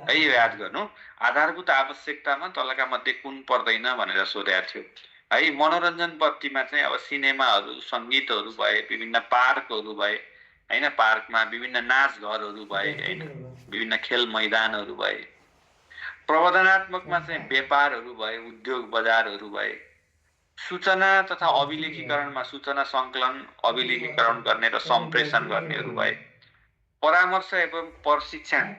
है, यो याद गर्नु। आधारभूत आवश्यकतामा तलका मध्ये कुन पर्दैन भनेर सोधेको थियो है। मनोरञ्जन पट्टिमा चाहिँ अब सिनेमाहरू, सङ्गीतहरू भए, विभिन्न पार्कहरू भए हैन, पार्कमा विभिन्न नाच घरहरू भए हैन, विभिन्न खेल मैदानहरू भए। प्रबन्धनात्मकमा चाहिँ व्यापारहरू भए, उद्योग बजारहरू भए। सूचना तथा अभिलेखीकरणमा सूचना सङ्कलन, अभिलेखीकरण गर्ने र सम्प्रेषण गर्नेहरू भए। परामर्श एवं प्रशिक्षण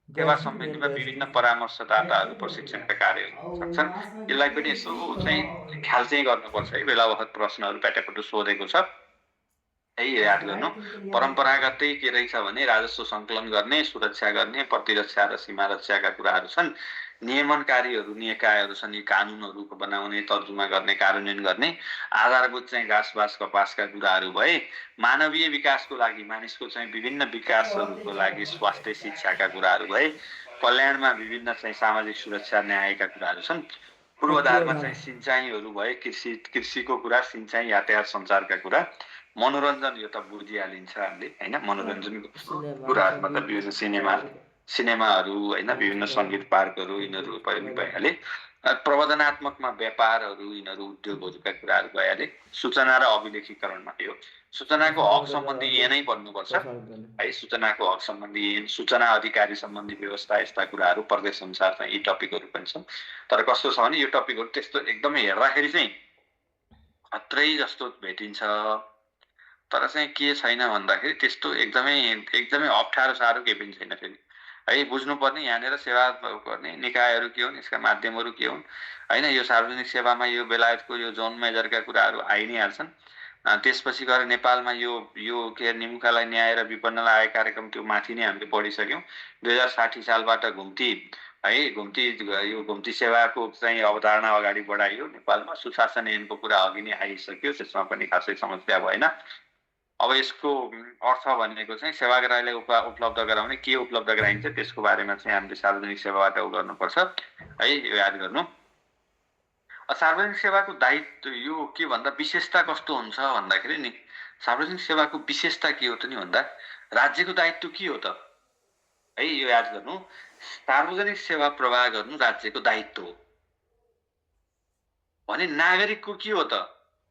सेवा सम्बन्धीमा विभिन्न परामर्शदाताहरू प्रशिक्षणका कार्यहरू सक्छन्। यसलाई पनि यसो चाहिँ ख्याल चाहिँ गर्नुपर्छ है, बेला बखत प्रश्नहरू प्याटापटु सोधेको छ है, याद गर्नु। परम्परागतै के रहेछ भने राजस्व सङ्कलन गर्ने, सुरक्षा गर्ने, प्रतिरक्षा र सीमा रक्षाका कुराहरू छन्। नियमनकारीहरू, निकायहरू छन्, यी कानुनहरू बनाउने, तर्जुमा गर्ने, कार्यान्वयन गर्ने। आधारभूत चाहिँ घाँस बाँस कपासका कुराहरू भए। मानवीय विकासको लागि, मानिसको चाहिँ विभिन्न विकासहरूको लागि स्वास्थ्य शिक्षाका कुराहरू भए। कल्याणमा विभिन्न चाहिँ सामाजिक सुरक्षा न्यायका कुराहरू छन्। पूर्वाधारमा चाहिँ सिंचाइहरू भए, कृषिको कुरा, सिंचाइ, यातायात, सञ्चारका कुरा। मनोरञ्जन यो त बुझिहालिन्छ हामीले हैन, मनोरञ्जनको कुराहरूमा त विभिन्न सिनेमाहरू हैन, विभिन्न सङ्गीत पार्कहरू यिनीहरू पनि भइहाले। प्रबन्धनात्मकमा व्यापारहरू, यिनीहरू उद्योगहरूका कुराहरू भइहाले। सूचना र अभिलेखीकरणमा यो सूचनाको हक सम्बन्धी ऐन नै बन्नुपर्छ है, सूचनाको हक सम्बन्धी ऐन, सूचना अधिकारी सम्बन्धी व्यवस्था, यस्ता कुराहरू प्रदेश अनुसार चाहिँ यी टपिकहरू पनि छन्। तर कस्तो छ भने यो टपिकहरू त्यस्तो एकदमै हेर्दाखेरि चाहिँ खत्रै जस्तो भेटिन्छ, तर चाहिँ के छैन भन्दाखेरि त्यस्तो एकदमै अप्ठ्यारो साह्रो केही पनि छैन फेरि है। बुझ्नुपर्ने यहाँनिर सेवा गर्ने निकायहरू के हुन्, यसका माध्यमहरू के हुन् हैन। यो सार्वजनिक सेवामा यो बेलायतको यो जोन मेजरका कुराहरू आइ नै हाल्छन्। त्यसपछि गएर नेपालमा यो के निमुखालाई न्याय र विपन्नलाई आय कार्यक्रम त्यो माथि नै हामीले पढिसक्यौँ। 2060 सालबाट घुम्ती सेवाको चाहिँ अवधारणा अगाडि बढाइयो नेपालमा। सुशासन ऐनको कुरा अघि नै आइसक्यो, त्यसमा पनि खासै समस्या भएन। अब यसको अर्थ भनेको चाहिँ सेवाग्राहीलाई उपलब्ध गराउने, के उपलब्ध गराइन्छ त्यसको बारेमा चाहिँ हामीले सार्वजनिक सेवाबाट गर्नुपर्छ है, यो याद गर्नु। सार्वजनिक सेवाको दायित्व यो के भन्दा विशेषता कस्तो हुन्छ भन्दाखेरि नि, सार्वजनिक सेवाको विशेषता के हो त नि भन्दा राज्यको दायित्व के हो त है, यो याद गर्नु। सार्वजनिक सेवा प्रवाह गर्नु राज्यको दायित्व हो भने नागरिकको के हो त,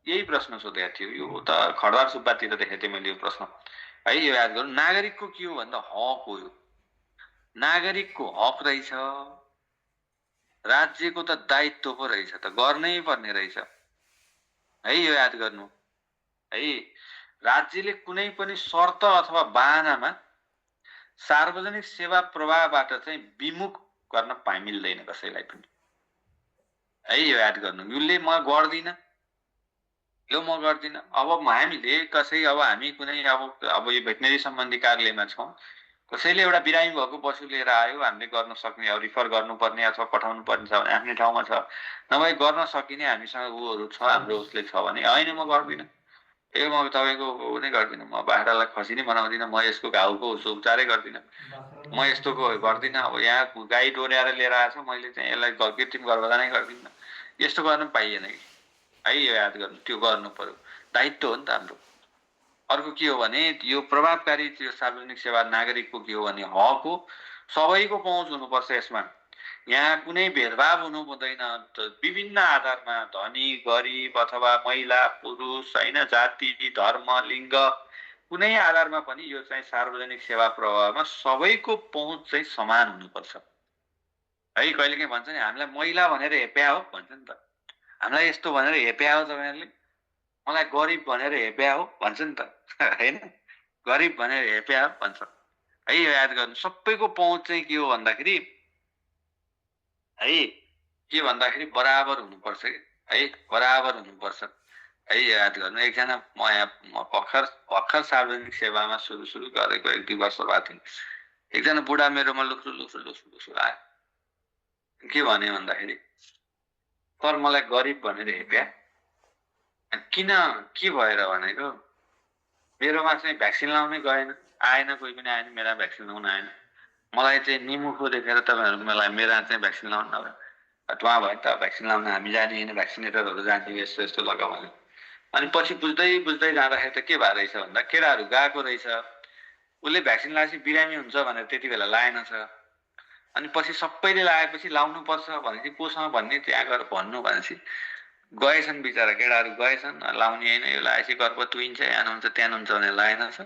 यही प्रश्न सोधेको थियो। यो त खडवार सुब्बातिर देखेको थिएँ मैले यो प्रश्न है, यो याद गर्नु। नागरिकको के हो भन्दा हक हो, यो नागरिकको हक रहेछ, राज्यको त दायित्व पो रहेछ, त गर्नै पर्ने रहेछ है, यो याद गर्नु है। राज्यले कुनै पनि शर्त अथवा बहानामा सार्वजनिक सेवा प्रवाहबाट चाहिँ विमुख गर्न मिल्दैन कसैलाई पनि है, यो याद गर्नु। यसले म गर्दिनँ, यो म गर्दिनँ। अब हामीले कसै हामी कुनै अब यो भेटनेरी सम्बन्धी कार्यालयमा छौँ, कसैले एउटा बिरामी भएको पशु लिएर आयो, हामीले गर्न सक्ने रिफर गर्नुपर्ने अथवा पठाउनु पर्ने छ भने आफ्नै ठाउँमा छ, नभए गर्न सकिने हामीसँग ऊहरू छ, हाम्रो उसले छ भने होइन म गर्दिनँ म तपाईँको ऊ नै गर्दिनँ, म बाख्रालाई खसी नै बनाउँदिनँ, म यसको घाउको उपचारै गर्दिनँ, म यस्तोको गर्दिनँ। अब यहाँ गाई डोर्याएर लिएर आएछ, मैले चाहिँ यसलाई कृत्रिम गर्भधानै गर्दिनँ, यस्तो गर्नु पाइएन कि है। यो याद गर्नु, त्यो गर्नु पर्यो, दायित्व हो नि त हाम्रो। अर्को के हो भने यो प्रभावकारी त्यो सार्वजनिक सेवा नागरिकको के हो भने हक हो, सबैको पहुँच हुनुपर्छ यसमा। यहाँ कुनै भेदभाव हुनु हुँदैन, विभिन्न आधारमा धनी गरिब अथवा महिला पुरुष होइन, जाति धर्म लिङ्ग कुनै आधारमा पनि यो चाहिँ सार्वजनिक सेवा प्रवाहमा सबैको पहुँच चाहिँ समान हुनुपर्छ है। कहिलेकाहीँ भन्छ नि हामीलाई महिला भनेर हेप्या हो भन्छ नि त, हामीलाई यस्तो भनेर हेप्या हो तपाईँहरूले, मलाई गरिब भनेर हेप्या हो भन्छ नि त होइन, गरिब भनेर हेप्या हो भन्छ है। यो याद गर्नु, सबैको पहुँच चाहिँ के हो भन्दाखेरि है, के भन्दाखेरि बराबर हुनुपर्छ कि है, बराबर हुनुपर्छ है। याद गर्नु, एकजना म भर्खर सार्वजनिक सेवामा सुरु गरेको 1-2 वर्ष बाद थिएँ, एकजना बुढा मेरोमा लुख्रु आयो। के भन्यो भन्दाखेरि तर मलाई गरिब भनेर हेप्या। किन, के भएर भनेको मेरोमा चाहिँ भ्याक्सिन लाउनै गएन, आएन, कोही पनि आएन, मेरा भ्याक्सिन लाउन आएन, मलाई चाहिँ निमुखो देखेर तपाईँहरू मलाई मेरा चाहिँ भ्याक्सिन लाउनु नभए उहाँ भयो त भ्याक्सिन लाउन हामी जाने होइन, भ्याक्सिनेटरहरू जाने, यस्तो यस्तो लगाऊ भने। अनि पछि बुझ्दै जाँदाखेरि त के भएको रहेछ भन्दा केटाहरू गएको रहेछ, उसले भ्याक्सिन लगाएपछि बिरामी हुन्छ भनेर त्यति बेला लाएन छ। अनि पछि सबैले लगाएपछि लाउनुपर्छ भनेपछि कोसँग भन्ने, त्यहाँ गएर भन्नु भनेपछि गएछन् बिचरा केटाहरू, गएछन्, लाउने होइन, यो लगाएपछि गर्भ तुइन्छ, यहाँ हुन्छ त्यहाँ हुन्छ भनेर लाएन छ।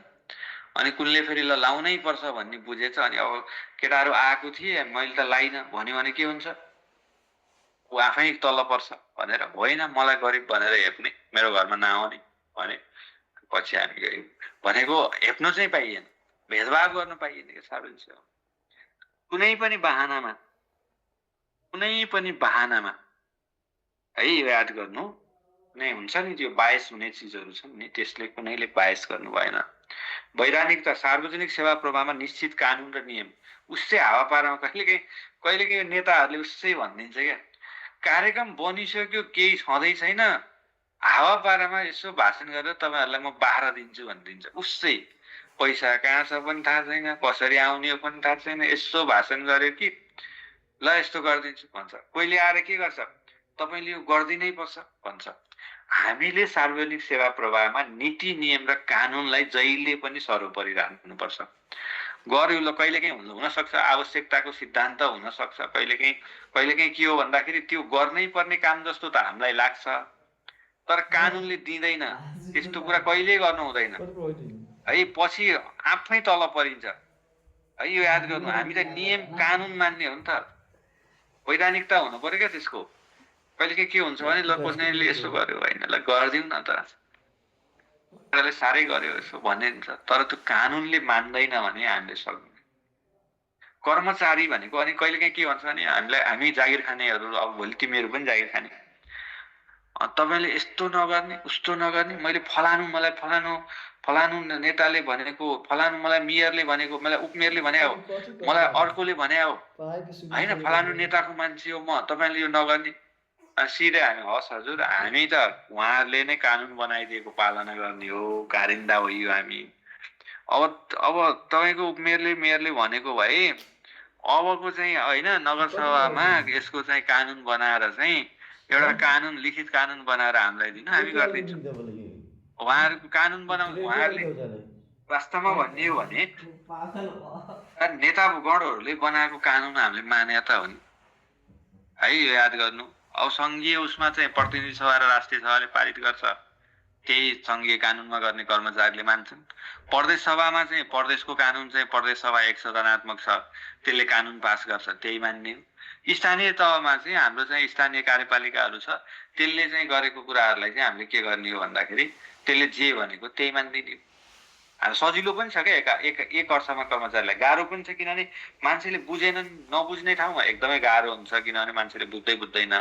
अनि कुनले फेरि ल लाउनै पर्छ भन्ने बुझेछ। अनि अब केटाहरू आएको थिए, मैले त लाइनँ भन्यो भने के हुन्छ, ऊ आफै तल पर्छ भनेर होइन, मलाई गरिब भनेर हेप्ने, मेरो घरमा नआउने भने पछि हामी गयौँ। भनेको हेप्नु चाहिँ पाइएन, भेदभाव गर्न पाइएन कि सार्वजनिक सेवा। कुनै पनि बाहनामा है, याद गर्नु, कुनै हुन्छ नि त्यो बायस हुने चिजहरू छन् नि, त्यसले कुनैले बायस गर्नु भएन। वैधानिकता सार्वजनिक सेवा प्रवाहमा निश्चित कानुन र नियम उसै हावापारामा कहिलेकाहीँ नेताहरूले उसै भनिदिन्छ क्या, कार्यक्रम बनिसक्यो केही छँदै छैन, हावापारामा यसो भाषण गरेर तपाईँहरूलाई म बाह्र दिन्छु भनिदिन्छ। उसै पैसा कहाँ छ पनि थाहा छैन, कसरी आउने हो पनि थाहा छैन, यसो भाषण गर्यो कि ल यस्तो गरिदिन्छु भन्छ। कोहीले आएर के गर्छ, तपाईँले यो गरिदिनै पर्छ भन्छ। हामीले सार्वजनिक सेवा प्रवाहमा नीति नियम र कानुनलाई जहिले पनि सर्वोपरि राख्नुपर्छ। गर्यो ल कहिलेकाहीँ हुनसक्छ आवश्यकताको सिद्धान्त हुनसक्छ, कहिलेकाहीँ के हो भन्दाखेरि त्यो गर्नै पर्ने काम जस्तो त हामीलाई लाग्छ, तर कानुनले दिँदैन, त्यस्तो कुरा कहिल्यै गर्नु हुँदैन है, पछि आफै तल परिन्छ है। यो याद गर्नु, हामी त नियम कानुन मान्ने हो नि त, वैधानिकता हुनु पर्यो क्या त्यसको। कहिलेकाहीँ के हुन्छ भने ल कसैले यसो गर्यो होइन, ल गरिदिउँ न त, साह्रै गर्यो यसो भनिन्छ, तर त्यो कानुनले मान्दैन भने हामीले सक्दैन। कर्मचारी भनेको अनि कहिलेकाहीँ के भन्छ भने हामी जागिर खानेहरू, अब भोलि तिमीहरू पनि जागिर खाने, तपाईँले यस्तो नगर्ने उस्तो नगर्ने, मैले मलाई फलानु नेताले भनेको, फलानु मलाई मेयरले भनेको, मलाई उपमेयरले भने हो, मलाई अर्कोले भने हो होइन, फलानु नेताको मान्छे हो म, तपाईँले यो नगर्ने। सिधै हामी हस् हजुर, हामी त उहाँहरूले नै कानुन बनाइदिएको पालना गर्ने हो, कारिन्दा हो यो हामी। अब तपाईँको मेयरले भनेको भए अबको चाहिँ होइन, नगरसभामा यसको चाहिँ कानुन बनाएर चाहिँ एउटा कानुन, लिखित कानुन बनाएर हामीलाई दिनु, हामी गरिदिन्छौँ। उहाँहरूको कानुन बनाउनु, उहाँहरूले वास्तवमा भन्ने हो भने नेतागणहरूले बनाएको कानुन हामीले मान्यता हो नि है। यो याद गर्नु, अब सङ्घीय उसमा चाहिँ प्रतिनिधि सभा र राष्ट्रिय सभाले पारित गर्छ, त्यही सङ्घीय कानुनमा गर्ने कर्मचारीले मान्छन्। प्रदेश सभामा चाहिँ प्रदेशको कानुन चाहिँ प्रदेश सभा एक सदनात्मक छ, त्यसले कानुन पास गर्छ, त्यही मान्ने हो। स्थानीय तहमा चाहिँ हाम्रो चाहिँ स्थानीय कार्यपालिकाहरू छ, त्यसले चाहिँ गरेको कुराहरूलाई चाहिँ हामीले के गर्ने हो भन्दाखेरि त्यसले जे भनेको त्यही मानिदिने हो। सजिलो पनि छ क्या, एक वर्षमा कर्मचारीलाई गाह्रो पनि छ, किनभने मान्छेले बुझेनन्, नबुझ्ने ठाउँमा एकदमै गाह्रो हुन्छ, किनभने मान्छेले बुझ्दैन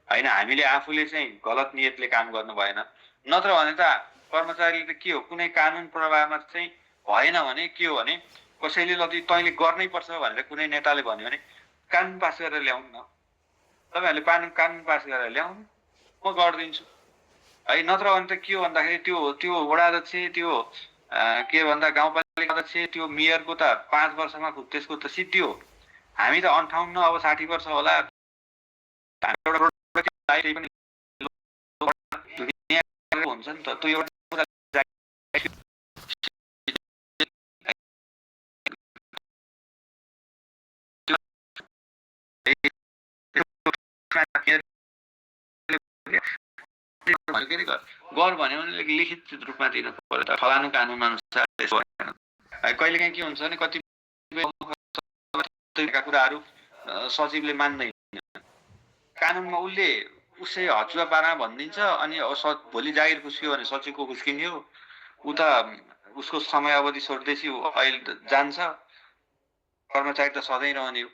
होइन। हामीले आफूले चाहिँ गलत नियतले काम गर्नु भएन, नत्र भने त कर्मचारीले त के हो, कुनै कानुन प्रवाहमा चाहिँ भएन भने के हो भने कसैले ल तैँले गर्नै पर्छ भनेर कुनै नेताले भन्यो भने कानुन पास गरेर ल्याउनु न, तपाईँहरूले कानुन पास गरेर ल्याउनु, म गरिदिन्छु है। नत्र भने त के हो भन्दाखेरि त्यो वडा अध्यक्ष त्यो के भन्दा गाउँपालिका अध्यक्ष त्यो मेयरको त 5 वर्षमा त्यसको त सिद्धियो। हामी त 58 अब 60 वर्ष होला हुन्छ नि त त्यो एउटा गर भन्यो भने लिखित रूपमा दिनु पर्यो त फलानु कानुन अनुसार त्यसो होइन। कहिलेकाहीँ के हुन्छ भने कतिपय कुराहरू सचिवले मान्दैन, कानुनमा उसै हचुवा पारा भनिदिन्छ अनि भोलि जागिर खुस्कियो भने सचिवको खुस्किने हो, ऊ त उसको समय अवधि सोध्दैछ अहिले जान्छ, कर्मचारी त सधैँ रहने हो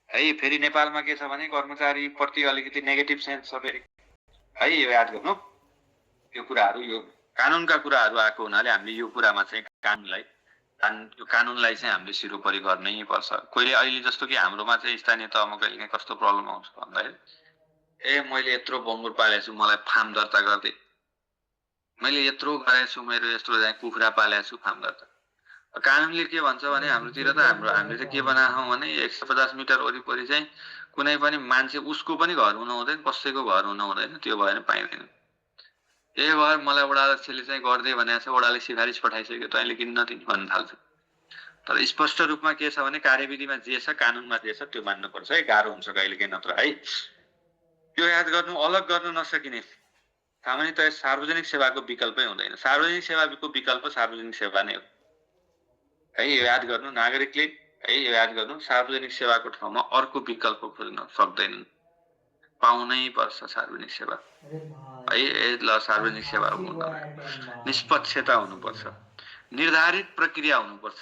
है। फेरि नेपालमा के छ भने कर्मचारी प्रति अलिकति नेगेटिभ सेन्स छ फेरि है। यो याद गर्नु, यो कुराहरू यो कानुनका कुराहरू आएको हुनाले हामीले यो कुरामा चाहिँ कानुनलाई चाहिँ हामीले सिरोपरि गर्नै पर्छ। कहिले अहिले जस्तो कि हाम्रोमा चाहिँ स्थानीय तहमा कहिले कस्तो प्रब्लम आउँछ भन्दाखेरि मैले यत्रो बङ्गुर पालेको छु मलाई फार्म दर्ता गर्दै, मैले यत्रो गरेको छु मेरो यत्रो कुखुरा पालेको छु फार्म दर्ता। कानुनले के भन्छ भने हाम्रोतिर त हामीले चाहिँ के बनाएको भने 150 मिटर वरिपरि चाहिँ कुनै पनि मान्छे उसको पनि घर हुनु हुँदैन, कसैको घर हुनु हुँदैन, त्यो भएन पाइँदैन। यही भएर मलाई वडा अध्यक्षले चाहिँ गर्दै भनेको छ, वडाले सिफारिस पठाइसक्यो तैँले किन नदिने भन्न थाल्छ। तर स्पष्ट रूपमा के छ भने कार्यविधिमा जे छ कानुनमा जे छ त्यो मान्नुपर्छ है। गाह्रो हुन्छ कहिलेकाहीँ नत्र है। यो याद गर्नु, अलग गर्न नसकिने सामान्यतया सार्वजनिक सेवाको विकल्पै हुँदैन। सार्वजनिक सेवाको विकल्प सार्वजनिक सेवा नै हो है। यो याद गर्नु नागरिकले है, यो याद गर्नु सार्वजनिक सेवाको ठाउँमा अर्को विकल्प खोज्न सक्दैनन्, पाउनै पर्छ सार्वजनिक सेवा है। ल सार्वजनिक सेवा हुनु निष्पक्षता हुनुपर्छ, निर्धारित प्रक्रिया हुनुपर्छ।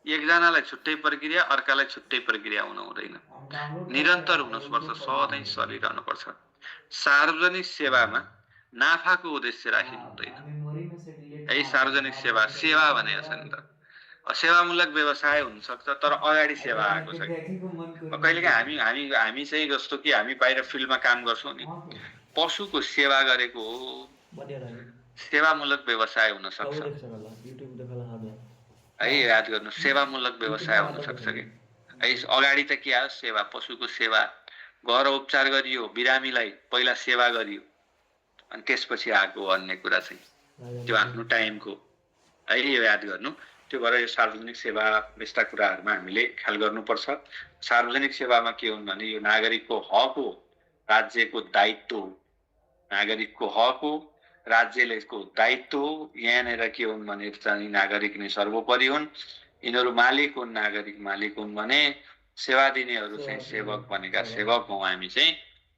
एकजनालाई छुट्टै प्रक्रिया अर्कालाई छुट्टै प्रक्रिया हुनु हुँदैन, निरन्तर हुनुपर्छ, सधैँ चलिरहनुपर्छ। सार्वजनिक सेवामा नाफाको उद्देश्य राखिनु हुँदैन है। सार्वजनिक सेवा भनेको छ नि त, सेवामूलक व्यवसाय हुनसक्छ तर अगाडि सेवा आएको छ। कहिलेकाहीँ हामी चाहिँ जस्तो कि हामी बाहिर फिल्डमा काम गर्छौँ नि, पशुको सेवा गरेको हो, सेवामूलक व्यवसाय हुन सक्छ है। याद गर्नु सेवामूलक व्यवसाय हुन सक्छ कि है। अगाडि त के आयो सेवा, पशुको सेवा, घर उपचार गरियो, बिरामीलाई पहिला सेवा गरियो अनि त्यसपछि आएको अन्य कुरा चाहिँ त्यो आफ्नो टाइमको है। यो याद गर्नु, त्यो भएर यो सार्वजनिक सेवा यस्ता कुराहरूमा हामीले ख्याल गर्नुपर्छ। सार्वजनिक सेवामा के हुन् भने यो नागरिकको हक हो, राज्यको दायित्व हो। नागरिकको हक हो, राज्यको दायित्व हो। यहाँनिर के हुन् भने चाहिँ नागरिक नै सर्वोपरि हुन्, यिनीहरू मालिक हुन्, नागरिक मालिक हुन् भने सेवा दिनेहरू चाहिँ सेवक बनेका सेवक हौँ हामी चाहिँ।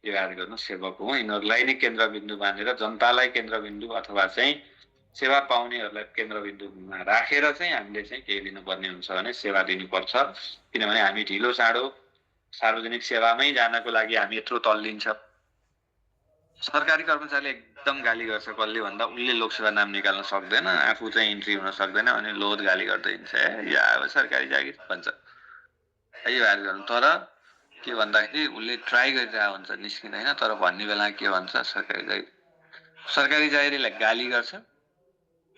यो याद गर्नु सेवक हौँ। यिनीहरूलाई नै केन्द्रबिन्दु मानेर जनतालाई केन्द्रबिन्दु अथवा चाहिँ सेवा पाउनेहरूलाई केन्द्रबिन्दुमा राखेर चाहिँ हामीले चाहिँ के दिनुपर्ने हुन्छ भने सेवा दिनुपर्छ। किनभने हामी ढिलो चाँडो सार्वजनिक सेवामै जानको लागि हामी यत्रो तल्लिन्छ। सरकारी कर्मचारीले एकदम गाली गर्छ कसले भन्दा उसले लोकसेवा नाम निकाल्न सक्दैन, आफू चाहिँ इन्ट्री हुन सक्दैन अनि लोद गाली गर्दै हिँड्छ या अब सरकारी जागिर भन्छ है। यो याद गर्नु, तर के भन्दाखेरि उसले ट्राई गरिरहेको हुन्छ निस्किँदैन, तर भन्ने बेला के भन्छ सरकारी जागिरीलाई गाली गर्छ।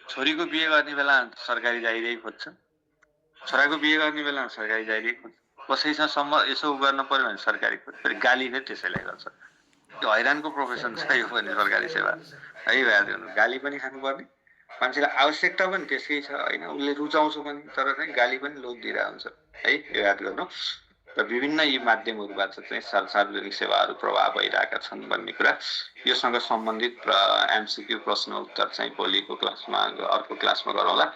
छोरीको बिहे गर्ने बेला सरकारी जागिरै खोज्छ, छोराको बिहे गर्ने बेला सरकारी जागिरै खोज्छ, कसैसँग यसो गर्न पर्यो भने सरकारी खोज्छ, फेरि गाली फेरि त्यसैलाई गर्छ। त्यो हैरानको प्रोफेसन छ यो पनि सरकारी सेवा है। याद गर्नु, गाली पनि खानुपर्ने, मान्छेलाई आवश्यकता पनि त्यसकै छ होइन, उसले रुचाउँछ पनि तर चाहिँ गाली पनि लोड दिइरहेको हुन्छ है। यो याद गर्नु, र विभिन्न यी माध्यमहरूबाट चाहिँ सार्वजनिक सेवाहरू प्रभाव भइरहेका छन् भन्ने कुरा। योसँग सम्बन्धित एमसिक्यू प्रश्न उत्तर चाहिँ भोलिको क्लासमा अर्को क्लासमा गरौँला।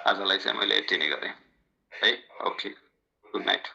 आजलाई चाहिँ मैले यति नै गरेँ है। Okay, good night.